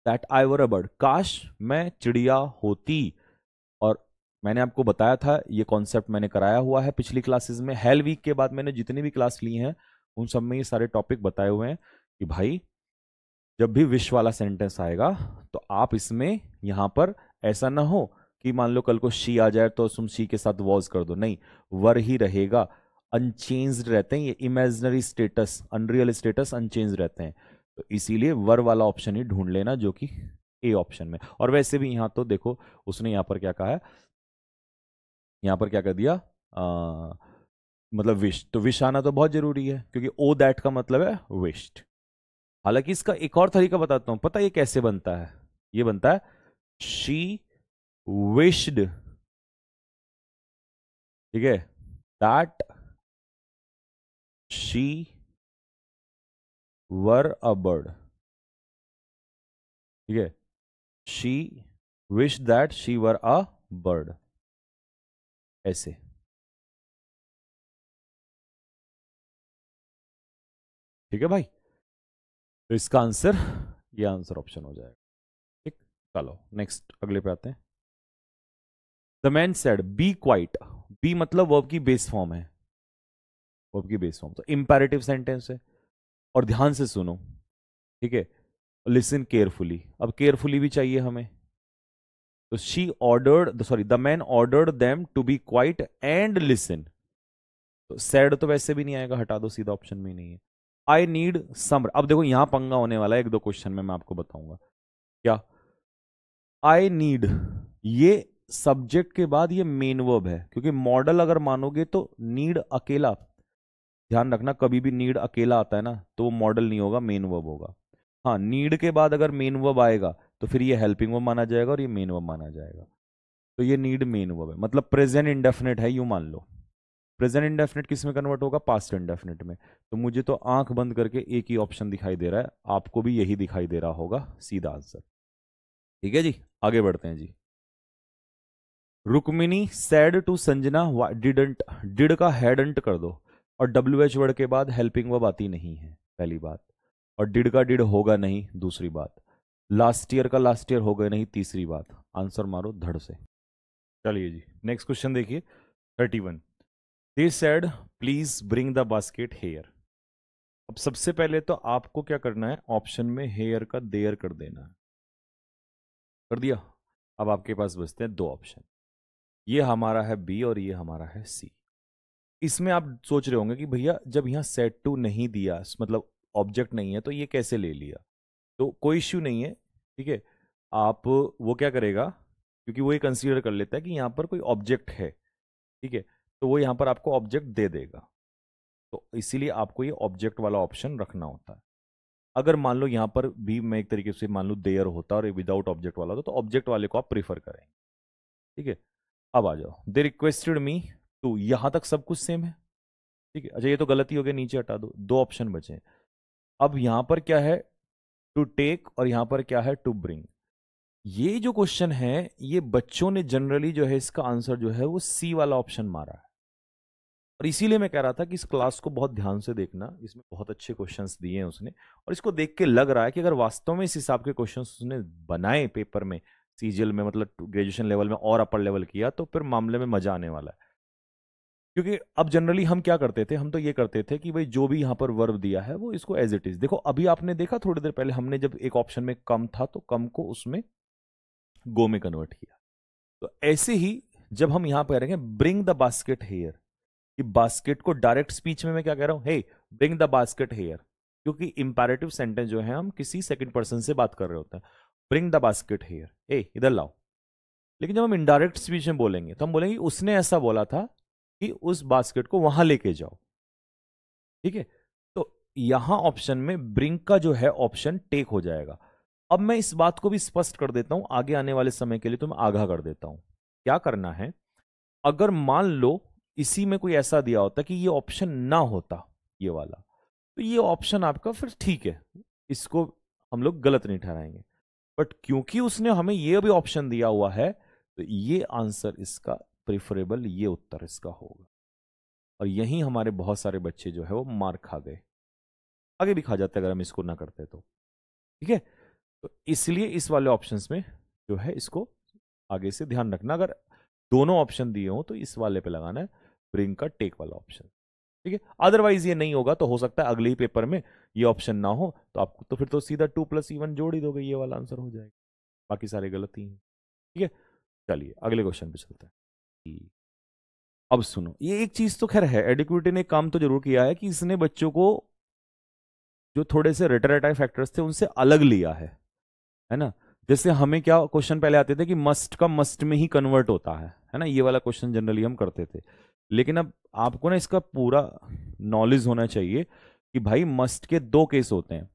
that I were a bird, काश मैं चिड़िया होती। और मैंने आपको बताया था, ये कॉन्सेप्ट मैंने कराया हुआ है पिछली क्लासेस में। हेल वीक के बाद मैंने जितनी भी क्लास ली हैं उन सब में ये सारे टॉपिक बताए हुए हैं कि भाई जब भी विश वाला सेंटेंस आएगा तो आप इसमें यहां पर ऐसा ना हो कि मान लो कल को शी आ जाए तो तुम शी के साथ वॉज कर दो, नहीं, वर ही रहेगा। अनचेंज्ड रहते हैं ये, imaginary status, unreal status unchange रहते हैं। तो इसीलिए वर वाला ऑप्शन ही ढूंढ लेना जो कि ए ऑप्शन में। और वैसे भी यहां तो देखो उसने यहां पर क्या कहा है, यहां पर क्या कर दिया, मतलब विश, तो विश आना तो बहुत जरूरी है क्योंकि ओ दैट का मतलब है विश्ड। हालांकि इसका एक और तरीका बताता हूं, पता है ये कैसे बनता है? ये बनता है शी विश्ड, ठीक है, that she were a bird, ठीक है, she wish that she were a bird, ऐसे। ठीक है भाई, तो इसका आंसर, ये आंसर ऑप्शन हो जाएगा, ठीक। चलो नेक्स्ट, अगले पे आते हैं। The man said be quiet, be मतलब वर्ब की बेस फॉर्म है, वर्ब की बेस फॉर्म, तो इंपैरेटिव सेंटेंस है। और ध्यान से सुनो, ठीक है, लिसन केयरफुली। अब केयरफुली भी चाहिए हमें, तो she ordered, sorry, the man ordered them to be quiet and listen. तो सैड तो वैसे भी नहीं आएगा, हटा दो, सीधा ऑप्शन में ही नहीं है। आई नीड सम, अब देखो यहां पंगा होने वाला है, एक दो क्वेश्चन में मैं आपको बताऊंगा क्या। आई नीड, ये सब्जेक्ट के बाद ये मेन वर्ब है, क्योंकि मॉडल अगर मानोगे तो नीड अकेला, ध्यान रखना कभी भी नीड अकेला आता है ना तो वो मॉडल नहीं होगा, मेन वर्ब होगा। हाँ, नीड के बाद अगर मेन वर्ब आएगा तो फिर ये हेल्पिंग वर्ब माना जाएगा और ये मेन वर्ब माना जाएगा। तो ये नीड मेन वर्ब है, मतलब प्रेजेंट इंडेफिनिट है, यूं मान लो। प्रेजेंट इंडेफिनिट किस में कन्वर्ट होगा? पास्ट इंडेफिनिट में। तो मुझे तो आंख बंद करके एक ही ऑप्शन दिखाई दे रहा है, आपको भी यही दिखाई दे रहा होगा, सीधा आंसर। ठीक है जी, आगे बढ़ते हैं जी। Rukmini said to Sanjana didn't, did का हैडंट कर दो, और डब्ल्यू एच वर्ड के बाद हेल्पिंग वर्ब आती नहीं है, पहली बात। और डिड का डिड होगा नहीं, दूसरी बात। लास्ट ईयर का लास्ट ईयर होगा नहीं, तीसरी बात। आंसर मारो धड़ से। चलिए जी, नेक्स्ट क्वेश्चन देखिए, 31। They said please bring the basket here. अब सबसे पहले तो आपको क्या करना है, ऑप्शन में हेयर का देयर कर देना है, कर दिया। अब आपके पास बचते हैं दो ऑप्शन, ये हमारा है बी और ये हमारा है सी। इसमें आप सोच रहे होंगे कि भैया जब यहाँ सेट टू नहीं दिया, मतलब ऑब्जेक्ट नहीं है, तो ये कैसे ले लिया? तो कोई इश्यू नहीं है, ठीक है। आप वो क्या करेगा, क्योंकि वो ये कंसीडर कर लेता है कि यहाँ पर कोई ऑब्जेक्ट है, ठीक है, तो वो यहाँ पर आपको ऑब्जेक्ट दे देगा। तो इसीलिए आपको ये ऑब्जेक्ट वाला ऑप्शन रखना होता है। अगर मान लो यहाँ पर भी मैं एक तरीके से मान लो देयर होता और विदाउट ऑब्जेक्ट वाला होता, तो ऑब्जेक्ट वाले को आप प्रीफर करेंगे, ठीक है। अब आ जाओ, दे रिक्वेस्टेड मी टू, यहां तक सब कुछ सेम है, ठीक है। अच्छा ये तो गलती हो गई, नीचे हटा दो, दो ऑप्शन बचे। अब यहां पर क्या है, टू टेक, और यहां पर क्या है, टू ब्रिंग। ये जो क्वेश्चन है, ये बच्चों ने जनरली जो है इसका आंसर जो है वो सी वाला ऑप्शन मारा है। और इसीलिए मैं कह रहा था कि इस क्लास को बहुत ध्यान से देखना, इसमें बहुत अच्छे क्वेश्चंस दिए हैं उसने, और इसको देख के लग रहा है कि अगर वास्तव में इस हिसाब के क्वेश्चंस उसने बनाए पेपर में, सीजीएल में, मतलब ग्रेजुएशन लेवल में और अपर लेवल किया, तो फिर मामले में मजा आने वाला है। क्योंकि अब जनरली हम क्या करते थे, हम तो ये करते थे कि भाई जो भी यहाँ पर वर्ब दिया है वो इसको एज इट इज देखो। अभी आपने देखा थोड़ी देर पहले हमने जब एक ऑप्शन में कम था तो कम को उसमें गो में कन्वर्ट किया। तो ऐसे ही जब हम यहां पर करेंगे ब्रिंग द बास्केट हेयर, कि बास्केट को डायरेक्ट स्पीच में मैं क्या कह रहा हूं, हे ब्रिंग द बास्केट हेयर, क्योंकि इंपैरेटिव सेंटेंस जो है हम किसी सेकंड पर्सन से बात कर रहे होते हैं। ब्रिंग द बास्केट हेयर, हे इधर लाओ। लेकिन जब हम इनडायरेक्ट स्पीच में बोलेंगे तो हम बोलेंगे उसने ऐसा बोला था कि उस बास्केट को वहां लेके जाओ। ठीक है, तो यहां ऑप्शन में ब्रिंग का जो है ऑप्शन टेक हो जाएगा। अब मैं इस बात को भी स्पष्ट कर देता हूं, आगे आने वाले समय के लिए तो मैं आगाह कर देता हूं क्या करना है। अगर मान लो इसी में कोई ऐसा दिया होता कि ये ऑप्शन ना होता, ये वाला, तो ये ऑप्शन आपका फिर ठीक है, इसको हम लोग गलत नहीं ठहराएंगे। बट क्योंकि उसने हमें ये भी ऑप्शन दिया हुआ है, तो ये आंसर इसका प्रिफरेबल, ये उत्तर इसका होगा। और यहीं हमारे बहुत सारे बच्चे जो है वो मार खा गए, आगे भी खा जाते अगर हम इसको ना करते तो। ठीक है, तो इसलिए इस वाले ऑप्शंस में जो है इसको आगे से ध्यान रखना। अगर दोनों ऑप्शन दिए हो तो इस वाले पे लगाना है, ब्रिंग का टेक वाला ऑप्शन। ठीक है, अदरवाइज ये नहीं होगा तो हो सकता है अगले ही पेपर में ये ऑप्शन ना हो, तो आपको तो फिर तो सीधा 2+1 जोड़ ही दोगे, ये वाला आंसर हो जाएगा, बाकी सारे गलत ही हैं। ठीक है, चलिए अगले क्वेश्चन पे चलते हैं। अब सुनो, ये एक चीज तो खैर है, एडिक्विटी ने काम तो जरूर किया है कि इसने बच्चों को जो थोड़े से रेटरेटाइव फैक्टर्स थे उनसे अलग लिया है ना। जैसे हमें क्या क्वेश्चन पहले आते थे कि मस्ट का मस्ट में ही कन्वर्ट होता है ना, ये वाला क्वेश्चन जनरली हम करते थे। लेकिन अब आपको ना इसका पूरा नॉलेज होना चाहिए कि भाई मस्ट के दो केस होते हैं।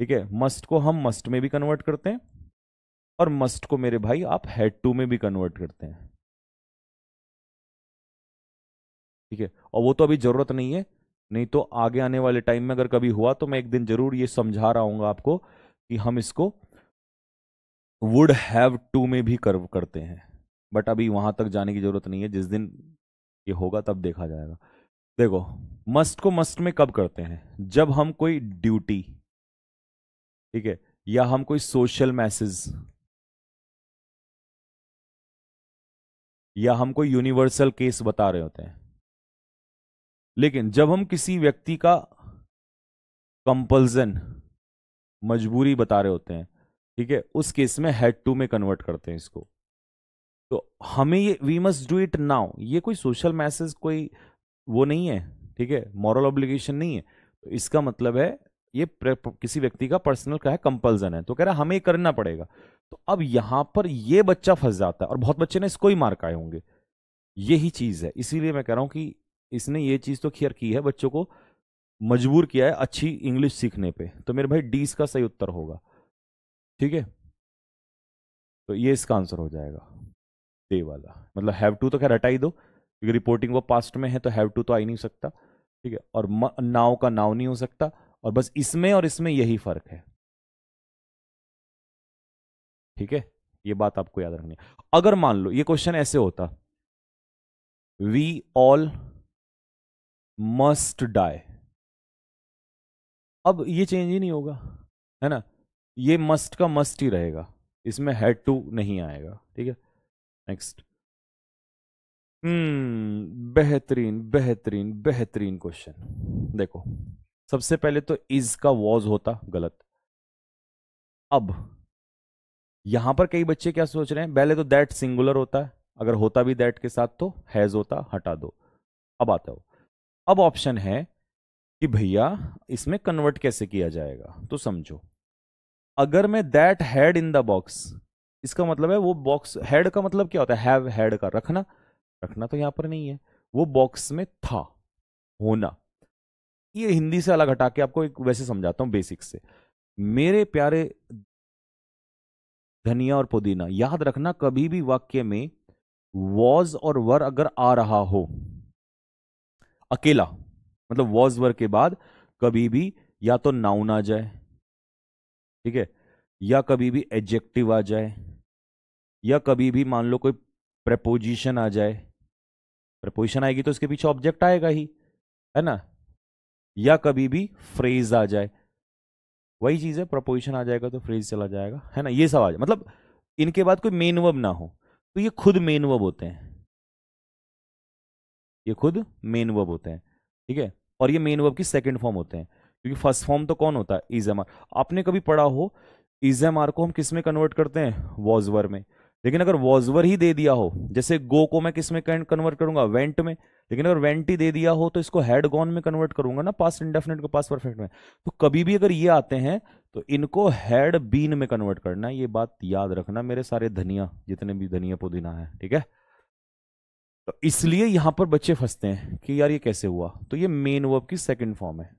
ठीक है, मस्ट को हम मस्ट में भी कन्वर्ट करते हैं, और मस्ट को मेरे भाई आप हैड टू में भी कन्वर्ट करते हैं। ठीक है, और वो तो अभी जरूरत नहीं है, नहीं तो आगे आने वाले टाइम में अगर कभी हुआ तो मैं एक दिन जरूर ये समझा रहा हूँ आपको कि हम इसको वुड हैव टू में भी करते हैं। बट अभी वहां तक जाने की जरूरत नहीं है, जिस दिन ये होगा तब देखा जाएगा। देखो, मस्ट को मस्ट में कब करते हैं, जब हम कोई ड्यूटी, ठीक है, या हम कोई सोशल मैसेज, या हम कोई यूनिवर्सल केस बता रहे होते हैं। लेकिन जब हम किसी व्यक्ति का कंपल्जन, मजबूरी बता रहे होते हैं, ठीक है, उस केस में हैड टू में कन्वर्ट करते हैं इसको। तो हमें ये we must do it now, ये कोई सोशल मैसेज, कोई वो नहीं है, ठीक है, मॉरल ऑब्लिगेशन नहीं है। तो इसका मतलब है ये किसी व्यक्ति का पर्सनल का है, कंपल्जन है, तो कह रहा है हमें करना पड़ेगा। तो अब यहां पर ये बच्चा फंस जाता है, और बहुत बच्चे ने इसको ही मार्क आए होंगे। यही चीज है, इसीलिए मैं कह रहा हूं कि इसने ये चीज तो क्लियर की है, बच्चों को मजबूर किया है अच्छी इंग्लिश सीखने पे। तो मेरे भाई डी इसका सही उत्तर होगा। ठीक है, तो ये इसका आंसर हो जाएगा, डे वाला। मतलब हैव टू तो खैर हटा ही दो, क्योंकि रिपोर्टिंग वो पास्ट में है, तो हैव टू तो आ ही नहीं सकता। ठीक है, और नाउ का नाउ नहीं हो सकता, और बस इसमें और इसमें यही फर्क है। ठीक है, ये बात आपको याद रखनी है। अगर मान लो ये क्वेश्चन ऐसे होता, वी ऑल मस्ट डाई, अब ये चेंज ही नहीं होगा, है ना, ये मस्ट का मस्ट ही रहेगा, इसमें हैड टू नहीं आएगा। ठीक है, नेक्स्ट। बेहतरीन बेहतरीन बेहतरीन क्वेश्चन। देखो, सबसे पहले तो इज का वॉज होता गलत। अब यहां पर कई बच्चे क्या सोच रहे हैं, पहले तो दैट सिंगुलर होता है, अगर होता भी दैट के साथ तो हैज होता, हटा दो। अब आता हो, अब ऑप्शन है कि भैया इसमें कन्वर्ट कैसे किया जाएगा, तो समझो। अगर मैं that had in the box, इसका मतलब है वो बॉक्स, हैड का मतलब क्या होता है, हैव हैड का रखना, रखना तो यहां पर नहीं है, वो बॉक्स में था, होना। ये हिंदी से अलग हटा के आपको एक वैसे समझाता हूं बेसिक से। मेरे प्यारे धनिया और पुदीना, याद रखना कभी भी वाक्य में वॉज और वर अगर आ रहा हो अकेला, मतलब वॉज वर के बाद कभी भी या तो नाउन आ जाए, ठीक है, या कभी भी एडजेक्टिव आ जाए, या कभी भी मान लो कोई प्रेपोजिशन आ जाए, प्रपोजिशन आएगी तो इसके पीछे ऑब्जेक्ट आएगा ही, है ना, या कभी भी फ्रेज आ जाए, वही चीज है, प्रपोजिशन आ जाएगा तो फ्रेज चला जाएगा, है ना, ये सब आ जाए, मतलब इनके बाद कोई मेन वर्ब ना हो, तो ये खुद मेन वर्ब होते हैं, ये खुद मेन वर्ब होते हैं, ठीक है। और ये मेन वर्ब की सेकंड फॉर्म होते हैं, क्योंकि फर्स्ट फॉर्म तो कौन होता है, इज एम आर। आपने कभी पढ़ा हो इज एम आर को हम किस में कन्वर्ट करते हैं, वॉजवर में। लेकिन अगर वॉजवर ही दे दिया हो, जैसे गो को मैं किस में कन्वर्ट करूंगा, वेंट में, लेकिन अगर वेंट ही दे दिया हो तो इसको हैड गॉन में कन्वर्ट करूंगा ना, पास्ट इंडेफिनिट को पास्ट परफेक्ट में। तो कभी भी अगर ये आते हैं तो इनको हैड बीन में कन्वर्ट करना, ये बात याद रखना मेरे सारे धनिया, जितने भी धनिया पुदीना है, ठीक है। तो इसलिए यहां पर बच्चे फंसते हैं कि यार ये कैसे हुआ, तो ये मेन वर्ब की सेकंड फॉर्म है,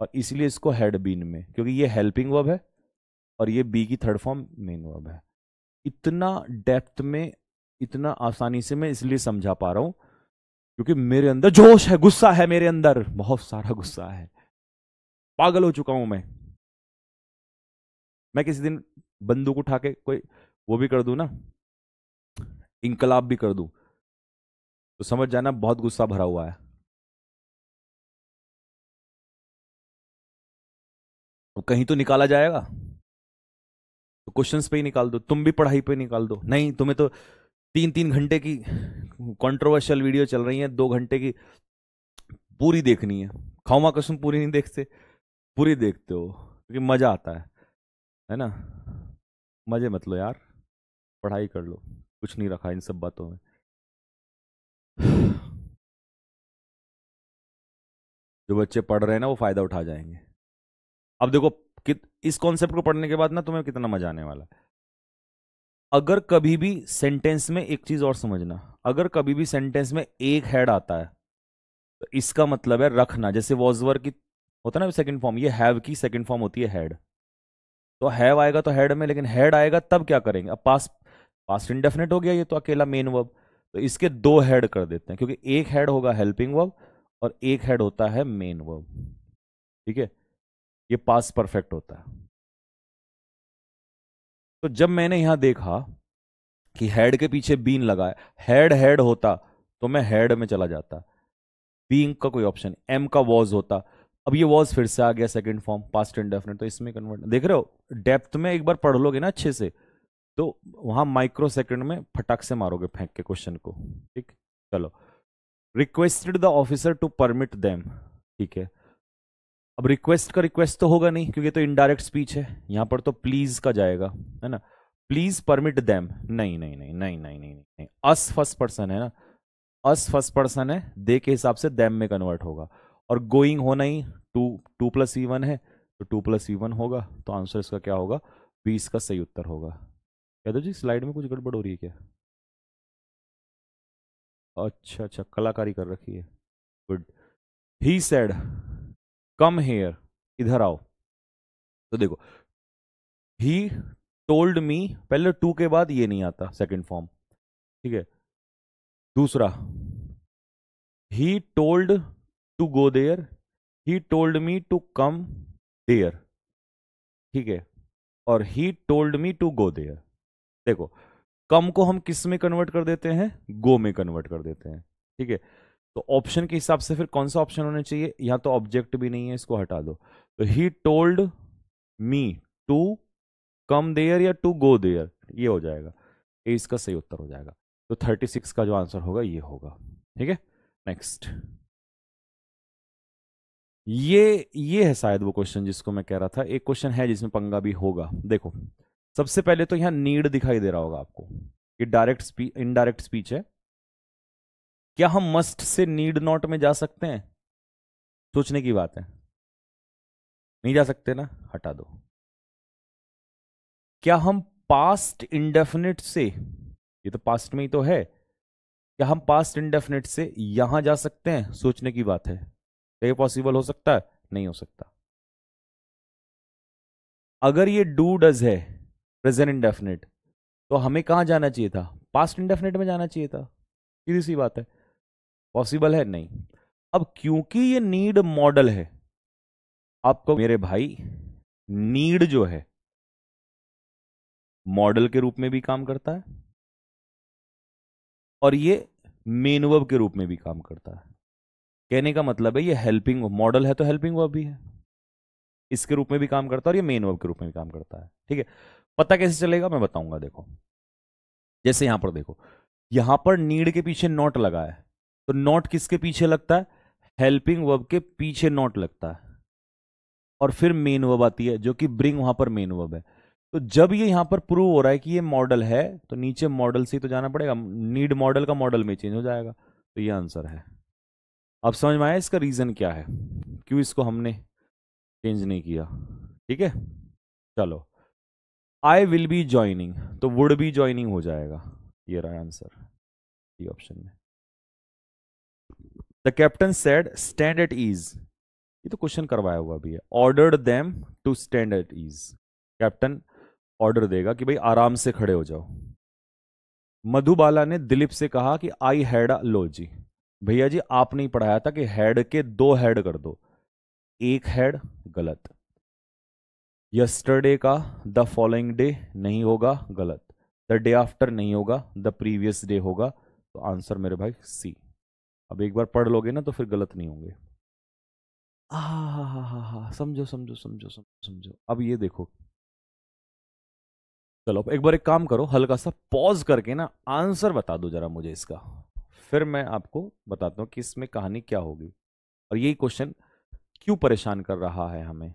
और इसलिए इसको हेड बीन में, क्योंकि ये हेल्पिंग वर्ब है और ये बी की थर्ड फॉर्म मेन वर्ब है। इतना डेप्थ में, इतना आसानी से मैं इसलिए समझा पा रहा हूं क्योंकि मेरे अंदर जोश है, गुस्सा है, मेरे अंदर बहुत सारा गुस्सा है, पागल हो चुका हूं मैं किसी दिन बंदूक उठा के कोई वो भी कर दूं ना, इंकलाब भी कर दूं, तो समझ जाना बहुत गुस्सा भरा हुआ है। तो कहीं तो निकाला जाएगा, तो क्वेश्चंस पे ही निकाल दो, तुम भी पढ़ाई पे निकाल दो। नहीं, तुम्हें तो 3-3 घंटे की कंट्रोवर्शियल वीडियो चल रही है, 2 घंटे की पूरी देखनी है। खाऊमा कसम पूरी नहीं देखते, पूरी देखते हो क्योंकि मजा आता है ना। मजे मत लो यार, पढ़ाई कर लो, कुछ नहीं रखा इन सब बातों में। जो बच्चे पढ़ रहे हैं ना वो फायदा उठा जाएंगे। अब देखो इस कॉन्सेप्ट को पढ़ने के बाद ना तुम्हें कितना मजा आने वाला है। अगर कभी भी सेंटेंस में एक चीज और समझना, अगर कभी भी सेंटेंस में एक हेड आता है तो इसका मतलब है रखना, जैसे वॉजवर की होता है ना सेकंड फॉर्म, ये हैव की सेकंड फॉर्म होती है हेड, तो हैव आएगा तो हेड में, लेकिन हेड आएगा तब क्या करेंगे, अब पास्ट पास्ट इंडेफिनिट हो गया ये तो अकेला मेन वर्ब, तो इसके 2 हेड कर देते हैं, क्योंकि एक हेड होगा हेल्पिंग वर्ब और एक हेड होता है मेन वर्ब, ठीक है, ये पास्ट परफेक्ट होता है। तो जब मैंने यहां देखा कि हेड के पीछे बीन लगा है, हेड हेड होता तो मैं हेड में चला जाता, बीइंग का कोई ऑप्शन, एम का वॉज होता, अब ये वॉज फिर से आ गया सेकंड फॉर्म पास्ट इंडेफिनिट, तो इसमें कन्वर्ट, देख रहे हो डेप्थ में एक बार पढ़ लोगे ना अच्छे से, तो वहां माइक्रो सेकंड में फटाक से मारोगे फेंक के क्वेश्चन को, ठीक। चलो, requested the officer to permit them, ठीक है। अब रिक्वेस्ट का रिक्वेस्ट तो होगा नहीं क्योंकि तो इनडायरेक्ट स्पीच है, यहां पर तो प्लीज का जाएगा, है ना, प्लीज परमिट देम, नहीं नहीं नहीं नहीं नहीं नहीं नहीं, अस फर्स्ट पर्सन है ना, अस फर्स्ट पर्सन है, दे के हिसाब से देम में कन्वर्ट होगा, और गोइंग होना ही 2+V1 है, तो 2+V1 होगा, तो आंसर इसका क्या होगा, 20 का सही उत्तर होगा। यादव जी स्लाइड में कुछ गड़बड़ हो रही है क्या? अच्छा अच्छा, कलाकारी कर रखी है, good. He said come here, इधर आओ, तो देखो ही टोल्ड मी, पहले टू के बाद ये नहीं आता सेकंड फॉर्म, ठीक है। दूसरा, he told to go there, he told me to come there, ठीक है, और he told me to go there. देखो कम को हम किस में कन्वर्ट कर देते हैं, गो में कन्वर्ट कर देते हैं, ठीक है। तो ऑप्शन के हिसाब से फिर कौन सा ऑप्शन होना चाहिए, यहां तो ऑब्जेक्ट भी नहीं है, इसको हटा दो, तो he told me to come there या टू गो देयर, ये हो जाएगा, ये इसका सही उत्तर हो जाएगा, तो 36 का जो आंसर होगा ये होगा, ठीक है। नेक्स्ट, ये है शायद वो क्वेश्चन जिसको मैं कह रहा था, एक क्वेश्चन है जिसमें पंगा भी होगा। देखो सबसे पहले तो यहां नीड दिखाई दे रहा होगा आपको, ये डायरेक्ट स्पीच इनडायरेक्ट स्पीच है, क्या हम मस्ट से नीड नॉट में जा सकते हैं, सोचने की बात है, नहीं जा सकते ना, हटा दो। क्या हम पास्ट इंडेफिनिट से, ये तो पास्ट में ही तो है, क्या हम पास्ट इंडेफिनिट से यहां जा सकते हैं, सोचने की बात है, क्या ये पॉसिबल हो सकता है, नहीं हो सकता। अगर ये डू डज है प्रेजेंट इंडेफिनिट, तो हमें कहां जाना चाहिए था, पास्ट इंडेफिनिट में जाना चाहिए था, सीधी सी बात है, पॉसिबल है नहीं। अब क्योंकि ये नीड मॉडल है, आपको मेरे भाई नीड जो है मॉडल के रूप में भी काम करता है, और ये मेन वर्ब के रूप में भी काम करता है। कहने का मतलब है ये हेल्पिंग मॉडल है तो हेल्पिंग वर्ब भी है, इसके रूप में भी काम करता है और ये मेन वर्ब के रूप में भी काम करता है। ठीक है, पता कैसे चलेगा मैं बताऊंगा। देखो जैसे यहां पर देखो, यहां पर नीड के पीछे नॉट लगा है, तो नॉट किसके पीछे लगता है? हेल्पिंग वर्ब के पीछे नॉट लगता है, और फिर मेन वर्ब आती है जो कि ब्रिंग, वहां पर मेन वर्ब है। तो जब ये यहां पर प्रूव हो रहा है कि ये मॉडल है, तो नीचे मॉडल से ही तो जाना पड़ेगा, नीड मॉडल का मॉडल में चेंज हो जाएगा, तो ये आंसर है। अब समझ में आया इसका रीजन क्या है, क्यों इसको हमने चेंज नहीं किया। ठीक है, चलो आई विल बी ज्वाइनिंग, तो वुड बी ज्वाइनिंग हो जाएगा, ये रहा आंसर ये ऑप्शन में। The captain said stand at ease, ये तो क्वेश्चन करवाया हुआ भी है। Ordered them to stand at ease, captain order देगा कि भाई आराम से खड़े हो जाओ। मधुबाला ने दिलीप से कहा कि आई हैड अ, लो जी भैया जी आपने ही पढ़ाया था कि हेड के 2 हेड कर दो, एक हेड गलत। यस्टरडे का द फॉलोइंग डे नहीं होगा, गलत। द डे आफ्टर नहीं होगा, द प्रीवियस डे होगा, तो आंसर मेरे भाई सी। अब एक बार पढ़ लोगे ना तो फिर गलत नहीं होंगे। हा, समझो समझो समझो समझो समझो। अब ये देखो, चलो एक बार एक काम करो, हल्का सा पॉज करके ना आंसर बता दो जरा मुझे इसका, फिर मैं आपको बताता हूं कि इसमें कहानी क्या होगी और यही क्वेश्चन क्यों परेशान कर रहा है हमें।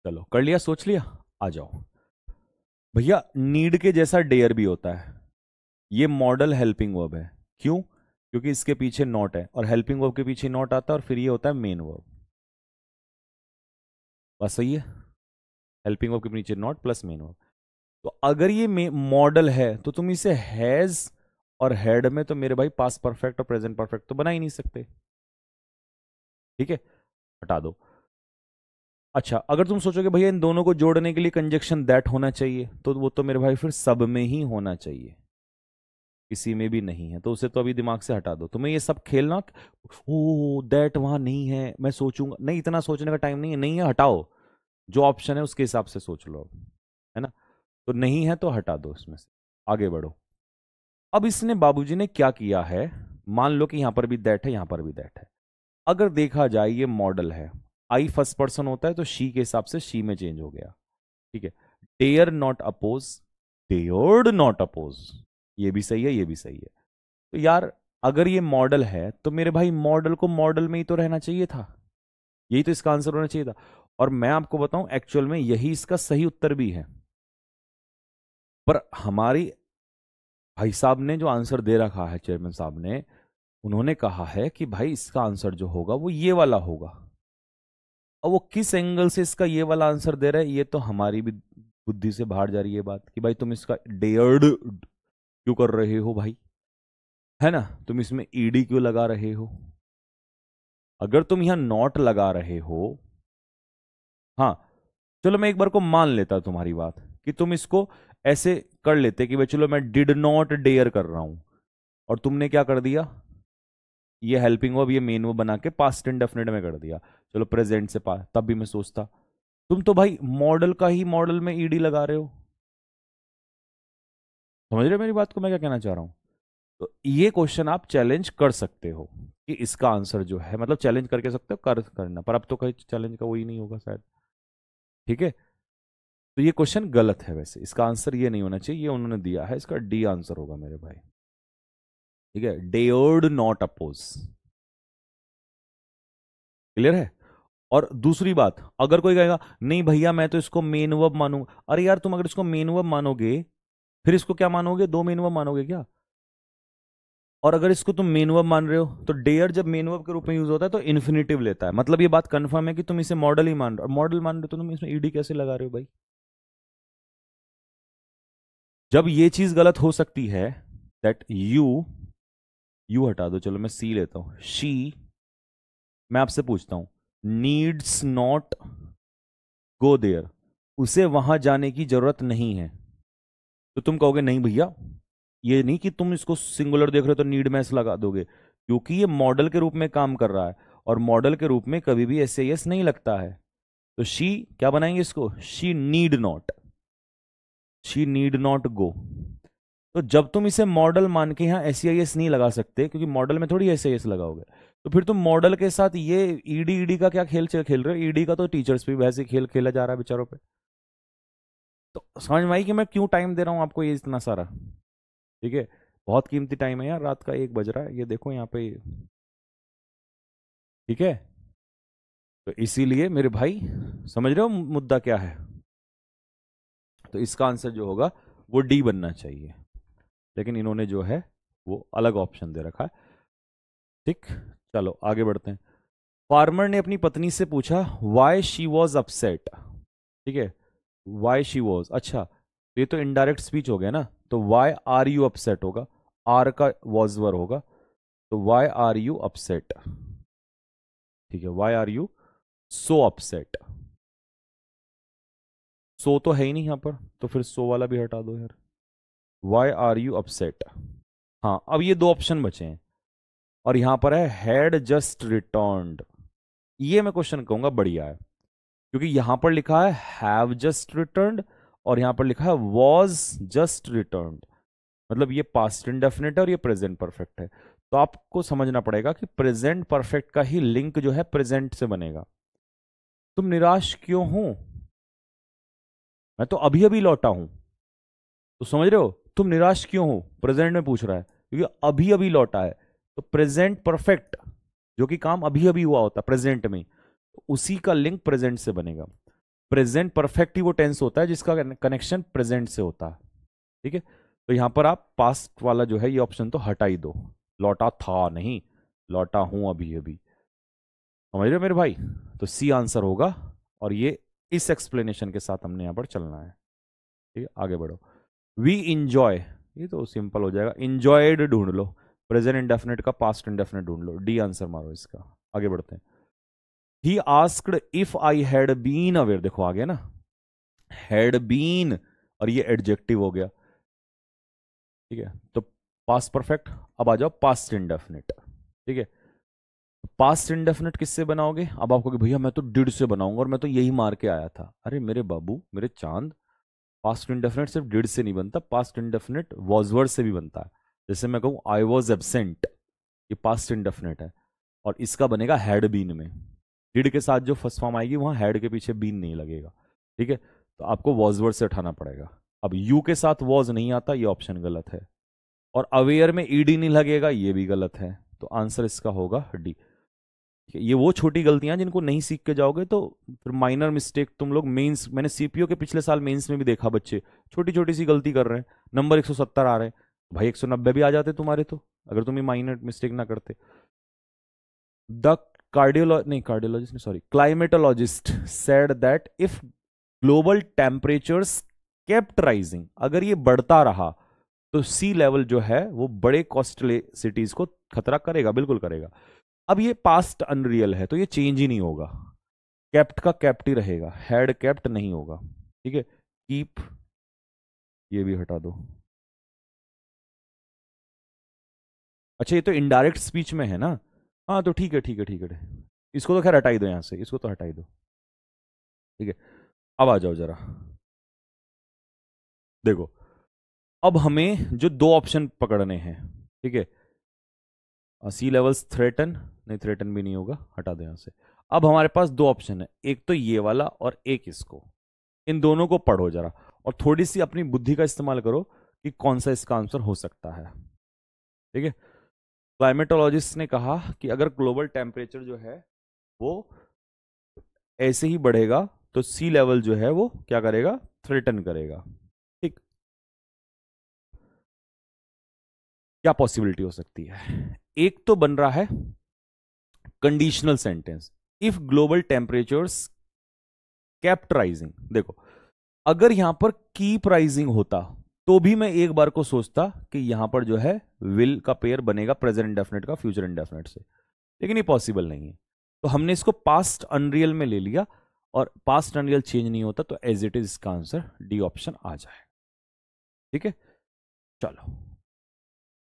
चलो कर लिया, सोच लिया, आ जाओ भैया। नीड के जैसा डेयर भी होता है, ये मॉडल हेल्पिंग वर्ब है। क्यों? क्योंकि इसके पीछे नॉट है, और हेल्पिंग वर्ब के पीछे नॉट आता है, और फिर ये होता है मेन वर्ब। बस सही है, हेल्पिंग वर्ब के नीचे नॉट प्लस मेन वर्ब। तो अगर ये मॉडल है तो तुम इसे हैज और हेड में तो मेरे भाई पास्ट परफेक्ट और प्रेजेंट परफेक्ट तो बना ही नहीं सकते। ठीक है, हटा दो। अच्छा, अगर तुम सोचोगे भैया इन दोनों को जोड़ने के लिए कंजक्शन दैट होना चाहिए, तो वो तो मेरे भाई फिर सब में ही होना चाहिए, किसी में भी नहीं है, तो उसे तो अभी दिमाग से हटा दो। तुम्हें ये सब खेलना, ओ दैट वहां नहीं है मैं सोचूंगा, नहीं इतना सोचने का टाइम नहीं है, नहीं है हटाओ, जो ऑप्शन है उसके हिसाब से सोच लो, है ना। तो नहीं है तो हटा दो इसमें से, आगे बढ़ो। अब इसने बाबूजी ने क्या किया है, मान लो कि यहां पर भी दैट है, यहां पर भी दैट है। अगर देखा जाए ये मॉडल है, आई फर्स्ट पर्सन होता है तो शी के हिसाब से शी में चेंज हो गया। ठीक है, dare not oppose, dared not oppose, ये भी सही है, ये भी सही है। तो यार अगर ये मॉडल है तो मेरे भाई मॉडल को मॉडल में ही तो रहना चाहिए था, यही तो इसका आंसर होना चाहिए था। और मैं आपको बताऊं एक्चुअल में यही इसका सही उत्तर भी है, पर हमारी भाई साहब ने जो आंसर दे रखा है, चेयरमैन साहब ने, उन्होंने कहा है कि भाई इसका आंसर जो होगा वो ये वाला होगा। और वो किस एंगल से इसका ये वाला आंसर दे रहा है, ये तो हमारी भी बुद्धि से बाहर जा रही है बात, कि भाई तुम इसका डेयर्ड क्यों कर रहे हो भाई, है ना, तुम इसमें ईडी क्यों लगा रहे हो। अगर तुम यहां नॉट लगा रहे हो, हाँ चलो मैं एक बार को मान लेता तुम्हारी बात कि तुम इसको ऐसे कर लेते कि भाई चलो मैं डिड नॉट डेयर कर रहा हूं, और तुमने क्या कर दिया, ये हेल्पिंग वर्ब ये मेन वर्ब बना के पास्ट इंडेफिनिट में कर दिया, चलो प्रेजेंट से पास, तब भी मैं सोचता। तुम तो भाई मॉडल का ही मॉडल में ईडी लगा रहे हो। समझ रहे हो मेरी बात को, मैं क्या कहना चाह रहा हूं। तो ये क्वेश्चन आप चैलेंज कर सकते हो कि इसका आंसर जो है, मतलब चैलेंज करके सकते हो, करना, पर अब तो कहीं चैलेंज का वही नहीं होगा शायद। ठीक है, तो ये क्वेश्चन गलत है, वैसे इसका आंसर ये नहीं होना चाहिए, ये उन्होंने दिया है, इसका डी आंसर होगा मेरे भाई। ठीक है, डेयर्ड नॉट अपोज, क्लियर है। और दूसरी बात, अगर कोई कहेगा नहीं भैया मैं तो इसको मेन वर्ब मानूंगा, अरे यार तुम अगर इसको मेन वर्ब मानोगे फिर इसको क्या मानोगे, 2 मेन वर्ब मानोगे क्या। और अगर इसको तुम मेन वर्ब मान रहे हो तो डेयर जब मेन वर्ब के रूप में यूज होता है तो इन्फिनेटिव लेता है, मतलब ये बात कंफर्म है कि तुम इसे मॉडल ही मान रहे हो, मॉडल मान रहे हो तो तुम इसमें ईडी कैसे लगा रहे हो भाई। जब ये चीज गलत हो सकती है, दैट यू हटा दो, चलो मैं सी लेता हूं, शी, मैं आपसे पूछता हूं, नीड्स नॉट गो देयर, उसे वहां जाने की जरूरत नहीं है, तो तुम कहोगे नहीं भैया, ये नहीं कि तुम इसको सिंगुलर देख रहे हो तो नीड में एस लगा दोगे, क्योंकि ये मॉडल के रूप में काम कर रहा है, और मॉडल के रूप में कभी भी एस एस नहीं लगता है। तो शी क्या बनाएंगे इसको, she need not, she need not go. तो जब तुम इसे मॉडल मान के यहाँ SEIS नहीं लगा सकते, क्योंकि मॉडल में थोड़ी SEIS लगाओगे, तो फिर तुम मॉडल के साथ ये ईडी का क्या खेल खेल रहे हो? ईडी का तो टीचर्स पे वैसे खेल खेला जा रहा है बेचारों पे। तो समझ में आई कि मैं क्यों टाइम दे रहा हूँ आपको ये इतना सारा? ठीक है, बहुत कीमती टाइम है यार, रात का 1 बज रहा है, ये देखो यहाँ पे। ठीक है, तो इसीलिए मेरे भाई समझ रहे हो मुद्दा क्या है? तो इसका आंसर जो होगा वो डी बनना चाहिए, लेकिन इन्होंने जो है वो अलग ऑप्शन दे रखा है। ठीक, चलो आगे बढ़ते हैं। फार्मर ने अपनी पत्नी से पूछा वाई शी वॉज अपसेट। ठीक है, वाई शी वॉज, अच्छा तो ये तो इनडायरेक्ट स्पीच हो गया ना, तो वाई आर यू अपसेट होगा, आर का वॉज वर होगा, तो वाई आर यू अपसेट। ठीक है, why are you so upset. So तो है ही नहीं यहां पर, तो फिर सो वाला भी हटा दो यार। Why are you upset. हाँ, अब ये 2 ऑप्शन बचे हैं, और यहां पर है हैड जस्ट रिटर्न्ड। ये मैं क्वेश्चन कहूंगा बढ़िया है, क्योंकि यहां पर लिखा है हैव जस्ट रिटर्न्ड, और यहां पर लिखा है वॉज जस्ट रिटर्न्ड। मतलब ये पास्ट इंडेफिनिट है और ये प्रेजेंट परफेक्ट है। तो आपको समझना पड़ेगा कि प्रेजेंट परफेक्ट का ही लिंक जो है प्रेजेंट से बनेगा। तुम निराश क्यों हो? मैं तो अभी अभी लौटा हूं। तो समझ रहे हो, तुम निराश क्यों हो प्रेजेंट में पूछ रहा है, क्योंकि अभी अभी लौटा है। तो प्रेजेंट परफेक्ट, जो कि काम अभी अभी हुआ होता प्रेजेंट में, तो उसी का लिंक प्रेजेंट से बनेगा। प्रेजेंट परफेक्ट ही वो टेंस होता है जिसका कनेक्शन प्रेजेंट से होता है। ठीक है, तो यहां पर आप पास्ट वाला जो है ये ऑप्शन तो हटा ही दो, लौटा था नहीं, लौटा हूं अभी अभी। समझ रहे हो मेरे भाई? तो सी आंसर होगा, और ये इस एक्सप्लेनेशन के साथ हमने यहां पर चलना है। ठीक है, आगे बढ़ो। वी इंजॉय, ये तो सिंपल हो जाएगा, इंजॉयड ढूंढ लो, प्रेजेंट इंडेफिनिट का पास्ट इंडेफिनिट ढूंढ लो, डी आंसर मारो इसका। आगे बढ़ते हैं। He asked if I had been aware, देखो आ गया ना, हैड बीन, और ये एडजेक्टिव हो गया। ठीक है, तो पास्ट परफेक्ट। अब आ जाओ पास्ट इंडेफिनिट। ठीक है, पास्ट इंडेफिनिट किससे बनाओगे? अब आपको कि भैया मैं तो डिड से बनाऊंगा और मैं तो यही मार के आया था। अरे मेरे बाबू, मेरे चांद, पास्ट इंडेफिनिट सिर्फ डिड से नहीं बनता, पास्ट इंडेफिनिट वॉज वर्ड से भी बनता है। जैसे मैं कहूं आई वॉज एब्सेंट, ये पास्ट इंडेफिनिट है, और इसका बनेगा हैड बीन में। डिड के साथ जो फर्स्ट फॉर्म आएगी वहां हैड के पीछे बीन नहीं लगेगा। ठीक है, तो आपको वॉज वर्ड से उठाना पड़ेगा। अब यू के साथ वॉज नहीं आता, ये ऑप्शन गलत है, और अवेयर में ईडी नहीं लगेगा, ये भी गलत है। तो आंसर इसका होगा डी। ये वो छोटी गलतियां जिनको नहीं सीख के जाओगे तो फिर माइनर मिस्टेक तुम लोग मेंस, मैंने सीपीओ के पिछले साल मेंस में भी देखा, बच्चे छोटी छोटी सी गलती कर रहे हैं, नंबर 170 आ रहे हैं। भाई 190 भी आ जाते तुम्हारे, तो अगर तुम ये माइनर मिस्टेक ना करते। द नहीं cardiologist, sorry, climatologist said that if global temperatures kept rising, अगर ये बढ़ता रहा तो सी लेवल जो है वो बड़े कोस्टल सिटीज को खतरा करेगा, बिल्कुल करेगा। अब ये पास्ट अनरियल है तो ये चेंज ही नहीं होगा, कैप्ट का कैप्ट ही रहेगा, हैड कैप्ट नहीं होगा। ठीक है, कीप, ये भी हटा दो। अच्छा, ये तो इनडायरेक्ट स्पीच में है ना? हाँ तो ठीक है ठीक है ठीक है, इसको तो खैर हटा ही दो, यहां से इसको तो हटा ही दो। ठीक है, अब आ जाओ जरा, देखो अब हमें जो 2 ऑप्शन पकड़ने हैं। ठीक है, सी लेवल्स थ्रेटन, नहीं थ्रेटन भी नहीं होगा, हटा दो यहां से। अब हमारे पास 2 ऑप्शन है, एक तो ये वाला और एक इसको, इन दोनों को पढ़ो जरा, और थोड़ी सी अपनी बुद्धि का इस्तेमाल करो कि कौन सा इसका आंसर हो सकता है। ठीक है, क्लाइमेटोलॉजिस्ट ने कहा कि अगर ग्लोबल टेम्परेचर जो है वो ऐसे ही बढ़ेगा तो सी लेवल जो है वो क्या करेगा? थ्रेटन करेगा। ठीक, क्या पॉसिबिलिटी हो सकती है? एक तो बन रहा है conditional sentence, if global temperatures kept rising. देखो, अगर यहां पर कीप राइजिंग होता तो भी मैं एक बार को सोचता कि यहां पर जो है विल का पेयर बनेगा प्रेजेंट इंडेफिनिट का फ्यूचर इंडेफिनिट से, लेकिन ये पॉसिबल नहीं है। तो हमने इसको पास्ट अनरियल में ले लिया, और पास्ट अनरियल चेंज नहीं होता, तो एज इट इज इसका आंसर डी ऑप्शन आ जाए। ठीक है, चलो,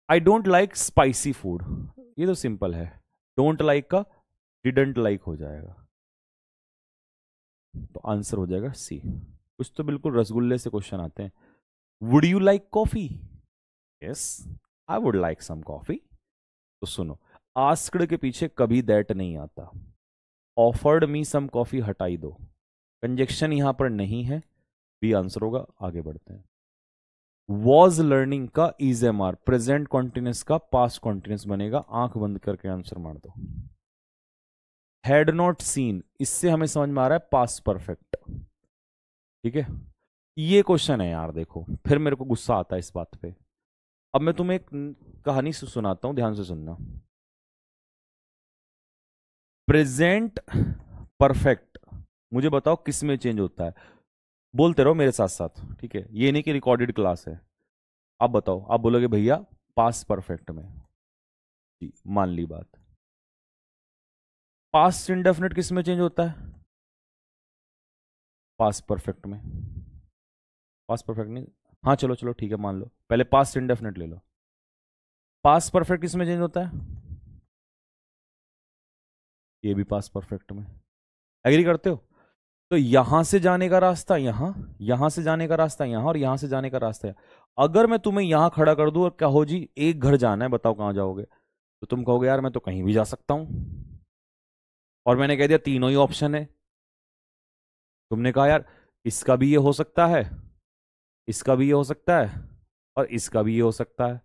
I don't like spicy food, ये तो सिंपल है, डोंट लाइक का डिडंट लाइक हो जाएगा, तो आंसर हो जाएगा सी। कुछ तो बिल्कुल रसगुल्ले से क्वेश्चन आते हैं। Would you like coffee? Yes, I would like some coffee. तो सुनो, आस्क्ड के पीछे कभी दैट नहीं आता। ऑफर्ड मी सम कॉफी हटाई दो, कंजक्शन यहां पर नहीं है, बी आंसर होगा। आगे बढ़ते हैं। वॉज लर्निंग का is am are, present continuous का पास्ट कॉन्टिन्यूस बनेगा। आंख बंद करके आंसर मार दो। हैड नॉट सीन, इससे हमें समझ में आ रहा है पास्ट परफेक्ट। ठीक है, ये क्वेश्चन है यार, देखो फिर मेरे को गुस्सा आता है इस बात पे। अब मैं तुम्हें एक कहानी से सुनाता हूं, ध्यान से सुनना। प्रेजेंट परफेक्ट मुझे बताओ किस में चेंज होता है। बोलते रहो मेरे साथ साथ, ठीक है, ये नहीं कि रिकॉर्डेड क्लास है। आप बताओ, आप बोलोगे भैया पास्ट परफेक्ट में। जी, मान ली बात। पास्ट इंडेफिनिट किस में चेंज होता है? पास्ट परफेक्ट में। पास्ट परफेक्ट नहीं, हाँ चलो चलो ठीक है, मान लो पहले पास्ट इंडेफिनिट ले लो। पास्ट परफेक्ट किस में चेंज होता है? ये भी पास्ट परफेक्ट में। एग्री करते हो? तो यहां से जाने का रास्ता यहां, यहां से जाने का रास्ता यहां, और यहां से जाने का रास्ता यहां। अगर मैं तुम्हें यहां खड़ा कर दूं और कहो जी एक घर जाना है, बताओ कहां जाओगे? तो तुम कहोगे यार मैं तो कहीं भी जा सकता हूं, और मैंने कह दिया तीनों ही ऑप्शन है। तुमने कहा यार इसका भी ये हो सकता है, इसका भी ये हो सकता है, और इसका भी ये हो सकता है।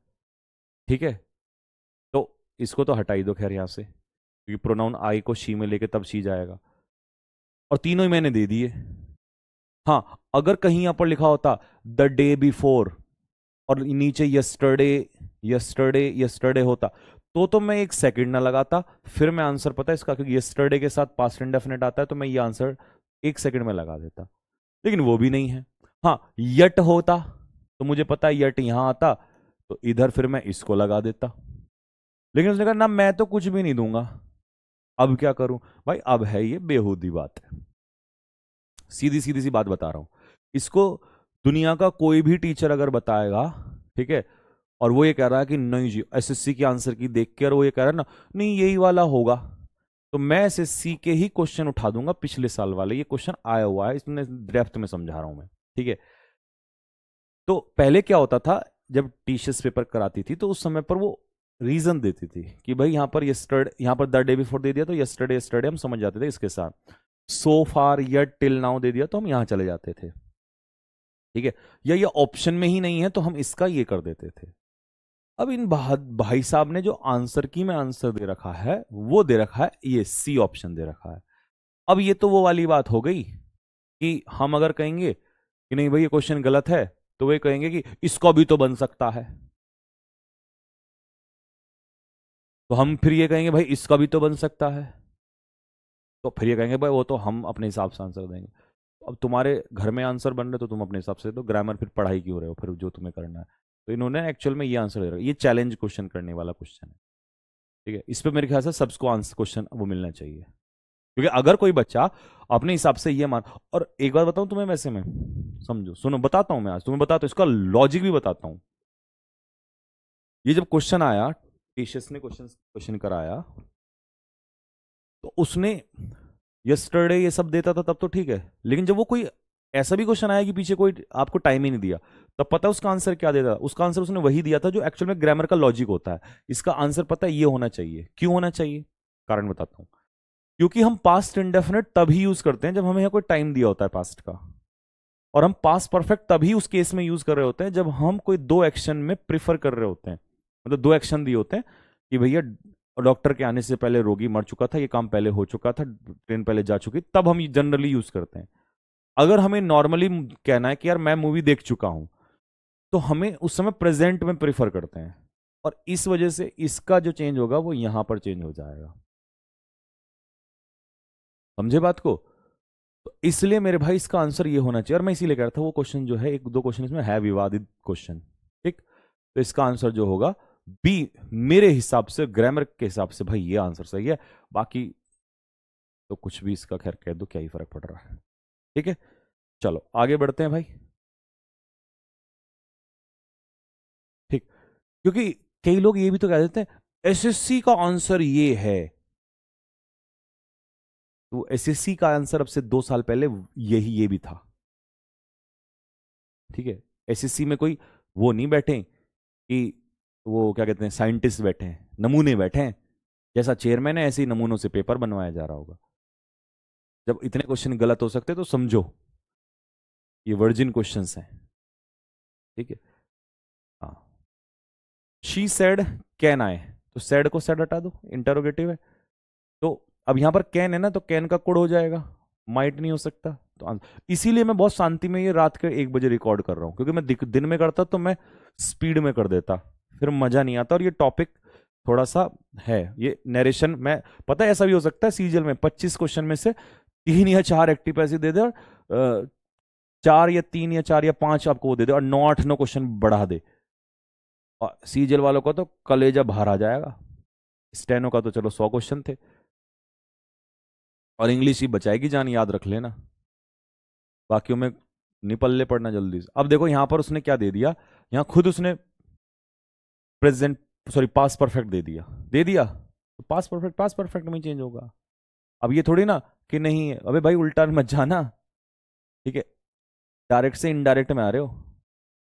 ठीक है, तो इसको तो हटा ही दो खैर यहां से, क्योंकि प्रोनाउन आई को शी में लेके तब शी जाएगा, और तीनों ही मैंने दे दिए। हाँ, अगर कहीं यहां पर लिखा होता द डे बिफोर और नीचे यस्टरडे, यस्टरडे यस्टरडे होता, तो मैं एक सेकंड ना लगाता, फिर मैं आंसर पता है इसका, क्योंकि यस्टरडे के साथ पास्ट इंडेफिनिट आता है, तो मैं ये आंसर एक सेकंड में लगा देता। लेकिन वो भी नहीं है। हाँ, यट होता तो मुझे पता है यट यहां आता, तो इधर फिर मैं इसको लगा देता। लेकिन उसने कहा ना मैं तो कुछ भी नहीं दूंगा। अब क्या करूं भाई? अब है ये बेहूदी बात है, सीधी सीधी सी बात बता रहा हूं। इसको दुनिया का कोई भी टीचर अगर बताएगा, ठीक है, और वो ये कह रहा है कि नहीं जी एसएससी के आंसर की देख के, और वो ये कह रहा है ना नहीं यही वाला होगा, तो मैं एसएससी के ही क्वेश्चन उठा दूंगा पिछले साल वाले। ये क्वेश्चन आया हुआ है, इसमें डेप्थ में समझा रहा हूं मैं, ठीक है। तो पहले क्या होता था, जब टीचर्स पेपर कराती थी तो उस समय पर वो रीजन देती थी कि भाई यहाँ पर यस्टरडे, यहाँ पर द डे बिफोर दे दिया तो यस्टरडे यस्टरडे हम समझ जाते थे इसके साथ। सो फार यट टिल नाउ दे दिया तो हम यहां चले जाते थे, ठीक है। या ये ऑप्शन में ही नहीं है तो हम इसका ये कर देते थे। अब इन भाई साहब ने जो आंसर की में आंसर दे रखा है वो दे रखा है ये सी ऑप्शन दे रखा है। अब ये तो वो वाली बात हो गई कि हम अगर कहेंगे कि नहीं भाई ये क्वेश्चन गलत है, तो वे कहेंगे कि इसका भी तो बन सकता है, तो हम फिर ये कहेंगे भाई इसका भी तो बन सकता है, तो फिर ये कहेंगे भाई वो तो हम अपने हिसाब से आंसर देंगे। अब तुम्हारे घर में आंसर बन रहे तो तुम अपने हिसाब से दो, ग्रामर फिर पढ़ाई क्यों रहे हो फिर जो तुम्हें करना है। तो इन्होंने एक्चुअल में ये आंसर दे रखा है, ये चैलेंज क्वेश्चन करने वाला क्वेश्चन है, ठीक है। इस पे मेरे ख्याल से सबको आंसर क्वेश्चन वो मिलना चाहिए, क्योंकि अगर कोई बच्चा अपने हिसाब से ये मान, और एक बात बताऊं तुम्हें, वैसे में समझो, सुनो बताता हूं, मैं आज तुम्हें बताता हूं, इसका लॉजिक भी बताता हूं। ये जब क्वेश्चन आया, टीचर्स ने क्वेश्चन क्वेश्चन कराया, तो उसने यस्टरडे ये सब देता था तब तो ठीक है, लेकिन जब वो कोई ऐसा भी क्वेश्चन आया कि पीछे कोई आपको टाइम ही नहीं दिया, तब पता है उसका आंसर क्या देता? उसका आंसर उसने वही दिया था जो एक्चुअल में ग्रामर का लॉजिक होता है। इसका आंसर पता है ये होना चाहिए। क्यों होना चाहिए? कारण बताता हूं। क्योंकि हम पास्ट इंडेफिनिट तभी यूज करते हैं जब हमें यहाँ कोई टाइम दिया होता है पास्ट का, और हम पास्ट परफेक्ट तभी उस केस में यूज कर रहे होते हैं जब हम कोई दो एक्शन में प्रिफर कर रहे होते हैं, मतलब दो एक्शन दिए होते हैं कि भैया डॉक्टर के आने से पहले रोगी मर चुका था, ये काम पहले हो चुका था, ट्रेन पहले जा चुकी, तब हम जनरली यूज करते हैं। अगर हमें नॉर्मली कहना है कि यार मैं मूवी देख चुका हूं, तो हमें उस समय प्रेजेंट में प्रिफर करते हैं, और इस वजह से इसका जो चेंज होगा वो यहां पर चेंज हो जाएगा। समझे बात को? तो इसलिए मेरे भाई इसका आंसर ये होना चाहिए, और मैं इसीलिए कह रहा था वो क्वेश्चन जो है, एक दो क्वेश्चन इसमें है विवादित क्वेश्चन, ठीक। तो इसका आंसर जो होगा बी, मेरे हिसाब से ग्रामर के हिसाब से भाई ये आंसर सही है। बाकी तो कुछ भी इसका खैर कह दो, क्या ही फर्क पड़ रहा है, ठीक है। चलो आगे बढ़ते हैं भाई, ठीक। क्योंकि कई लोग ये भी तो कह देते हैं एसएससी का आंसर ये है, तो एसएससी का आंसर अब से 2 साल पहले यही ये भी था, ठीक है। एसएससी में कोई वो नहीं बैठे कि वो क्या कहते हैं, साइंटिस्ट बैठे हैं, नमूने बैठे हैं, जैसा चेयरमैन है ऐसे ही नमूनों से पेपर बनवाया जा रहा होगा। जब इतने क्वेश्चन गलत हो सकते तो समझो ये वर्जिन क्वेश्चंस हैं। ठीक है, हाँ। शी सेड कैन आई, तो सेड को सेड हटा दो, इंटरोगेटिव है। तो अब यहां पर कैन है ना, तो कैन का कोड हो जाएगा, माइट नहीं हो सकता। तो इसीलिए मैं बहुत शांति में ये रात के 1 बजे रिकॉर्ड कर रहा हूं, क्योंकि मैं दिन में करता तो मैं स्पीड में कर देता, फिर मजा नहीं आता। और ये टॉपिक थोड़ा सा है, ये नरेशन में पता है ऐसा भी हो सकता है सीजीएल में 25 क्वेश्चन में से 3 या 4 एक्टिव पैसे दे दे, और 4 या 3 या 4 या 5 आपको वो दे दे, और 9 8 9 क्वेश्चन बढ़ा दे। और सीजीएल वालों का तो कलेजा बाहर आ जाएगा। स्टेनो का तो चलो 100 क्वेश्चन थे, और इंग्लिश ही बचाएगी जान, याद रख लेना, बाकियों में निपल्ले पड़ना जल्दी से। अब देखो यहां पर उसने क्या दे दिया, यहां खुद उसने प्रेजेंट सॉरी पास परफेक्ट दे दिया तो पास परफेक्ट में चेंज होगा। अब ये थोड़ी ना कि नहीं है, अबे भाई उल्टा मत जाना। ठीक है, डायरेक्ट से इनडायरेक्ट में आ रहे हो,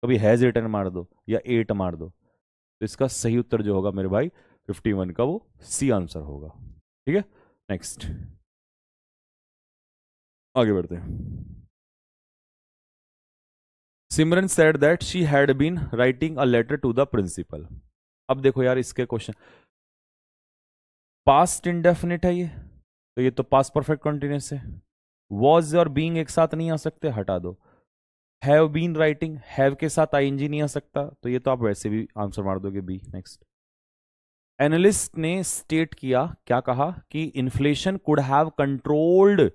कभी हैज रिटर्न मार दो या एट मार दो। तो इसका सही उत्तर जो होगा मेरे भाई 51 का वो सी आंसर होगा। ठीक है, नेक्स्ट आगे बढ़ते हैं। Simran said that she had been writing a letter to the principal. अब देखो यार इसके क्वेश्चन, पास्ट इंडेफिनिट है ये, तो ये तो पास्ट परफेक्ट कंटिन्यूस है। वॉज और बीइंग एक साथ नहीं आ सकते, हटा दो। हैव बीन राइटिंग, हैव के साथ आईएनजी नहीं आ सकता, तो ये तो आप वैसे भी आंसर मार दोगे बी। नेक्स्ट, एनालिस्ट ने स्टेट किया, क्या कहा कि इन्फ्लेशन कुड हैव कंट्रोल्ड,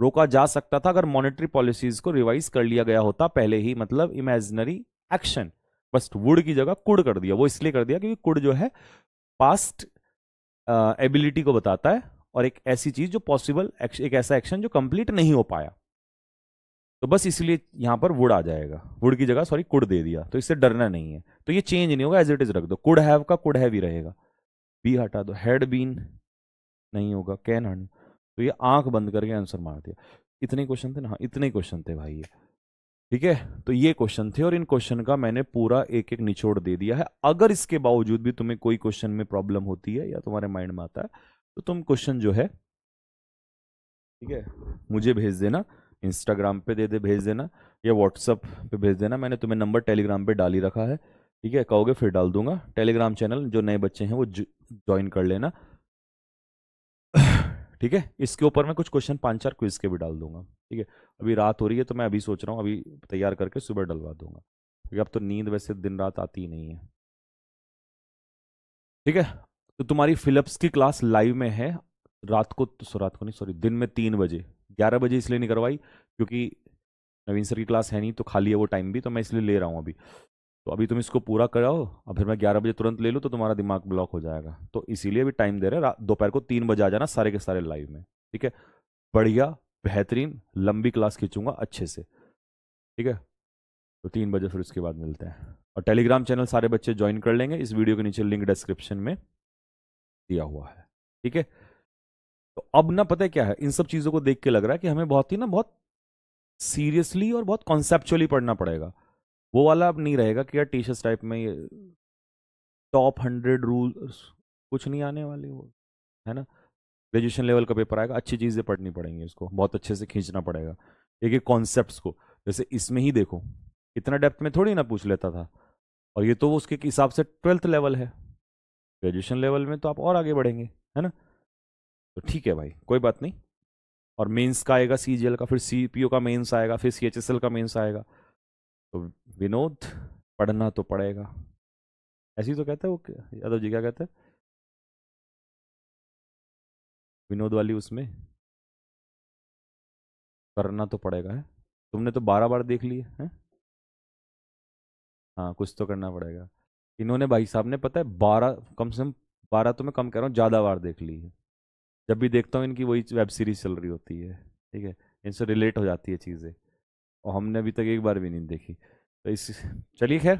रोका जा सकता था अगर मॉनेटरी पॉलिसीज को रिवाइज कर लिया गया होता पहले ही, मतलब इमेजिनरी एक्शन। बस वुड की जगह कुड कर दिया, वो इसलिए कर दिया क्योंकि कुड जो है पास्ट एबिलिटी को बताता है, और एक ऐसी चीज जो पॉसिबल, एक ऐसा एक्शन जो कंप्लीट नहीं हो पाया, तो बस इसलिए यहां पर वुड आ जाएगा, वुड की जगह सॉरी कुड दे दिया, तो इससे डरना नहीं है। तो ये चेंज नहीं होगा, एज इट इज रख दो, कुड हैव का कुड हैव ही रहेगा। बी हटा दो, हैड बीन नहीं होगा, कैन हट, तो ये आंख बंद करके आंसर मार दिया। इतने क्वेश्चन थे ना, हाँ इतने क्वेश्चन थे भाई ये। ठीक है, तो ये क्वेश्चन थे, और इन क्वेश्चन का मैंने पूरा एक एक निचोड़ दे दिया है। अगर इसके बावजूद भी तुम्हें कोई क्वेश्चन में प्रॉब्लम होती है या तुम्हारे माइंड में आता है, तो तुम क्वेश्चन जो है, ठीक है, मुझे भेज देना, इंस्टाग्राम पे भेज देना, या व्हाट्सअप पे भेज देना। मैंने तुम्हें नंबर टेलीग्राम पे डाल ही रखा है। ठीक है, कहोगे फिर डाल दूंगा। टेलीग्राम चैनल जो नए बच्चे हैं वो ज्वाइन कर लेना। ठीक है, इसके ऊपर मैं कुछ क्वेश्चन 5 4 क्विज के भी डाल दूंगा। ठीक है, अभी रात हो रही है तो मैं अभी सोच रहा हूँ अभी तैयार करके सुबह डलवा दूंगा, क्योंकि अब तो नींद वैसे दिन रात आती ही नहीं है। ठीक है, तो तुम्हारी फिलिप्स की क्लास लाइव में है रात को, तो रात को नहीं सॉरी दिन में 3 बजे, 11 बजे इसलिए नहीं करवाई क्योंकि नवीन सर की क्लास है नहीं, तो खाली है वो टाइम भी, तो मैं इसलिए ले रहा हूँ अभी। तो अभी तुम इसको पूरा कराओ, और फिर मैं 11 बजे तुरंत ले लूँ तो तुम्हारा दिमाग ब्लॉक हो जाएगा, तो इसीलिए भी टाइम दे रहे हैं, दोपहर को 3 बजे आ जाना सारे के सारे लाइव में। ठीक है, बढ़िया बेहतरीन लंबी क्लास खींचूंगा अच्छे से। ठीक है, तो 3 बजे फिर उसके बाद मिलते हैं, और टेलीग्राम चैनल सारे बच्चे ज्वाइन कर लेंगे, इस वीडियो के नीचे लिंक डिस्क्रिप्शन में दिया हुआ है। ठीक है, तो अब ना पता है क्या है, इन सब चीजों को देख के लग रहा है कि हमें बहुत ही ना बहुत सीरियसली और बहुत कॉन्सेप्चुअली पढ़ना पड़ेगा। वो वाला अब नहीं रहेगा कि यार टीचर्स टाइप में ये टॉप 100 रूल्स कुछ नहीं आने वाले वो, है ना। ग्रेजुएशन लेवल का पेपर आएगा, अच्छी चीज़ें पढ़नी पड़ेंगी, इसको बहुत अच्छे से खींचना पड़ेगा एक एक कॉन्सेप्ट्स को। जैसे इसमें ही देखो, इतना डेप्थ में थोड़ी ना पूछ लेता था, और ये तो उसके हिसाब से 12th लेवल है, ग्रेजुएशन लेवल में तो आप और आगे बढ़ेंगे, है ना। तो ठीक है भाई, कोई बात नहीं। और मेंस का आएगा सीजीएल का, फिर सीपीओ का मेंस आएगा, फिर सीएचएसएल का मेंस आएगा। तो विनोद पढ़ना तो पड़ेगा, ऐसे ही तो कहते हैं वो, यादव जी क्या कहते हैं विनोद वाली उसमें, करना तो पड़ेगा है। तुमने तो 12 बार देख लिए हैं। हाँ कुछ तो करना पड़ेगा। इन्होंने भाई साहब ने पता है 12, कम से कम 12 तो मैं कम कह रहा हूँ, ज़्यादा बार देख ली है। जब भी देखता हूँ इनकी वही वेब सीरीज चल रही होती है। ठीक है, इनसे रिलेट हो जाती है चीज़ें, और हमने अभी तक एक बार भी नहीं देखी। तो इस चलिए खैर,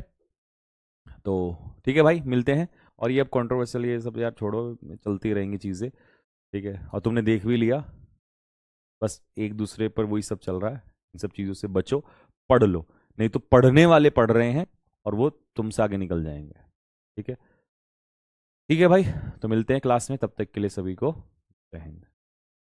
तो ठीक है भाई मिलते हैं। और ये अब कंट्रोवर्शियल ये सब यार छोड़ो, चलती रहेंगी चीज़ें। ठीक है, और तुमने देख भी लिया, बस एक दूसरे पर वही सब चल रहा है, इन सब चीज़ों से बचो, पढ़ लो, नहीं तो पढ़ने वाले पढ़ रहे हैं, और वो तुमसे आगे निकल जाएंगे। ठीक है, ठीक है भाई, तो मिलते हैं क्लास में, तब तक के लिए सभी को जय हिंद।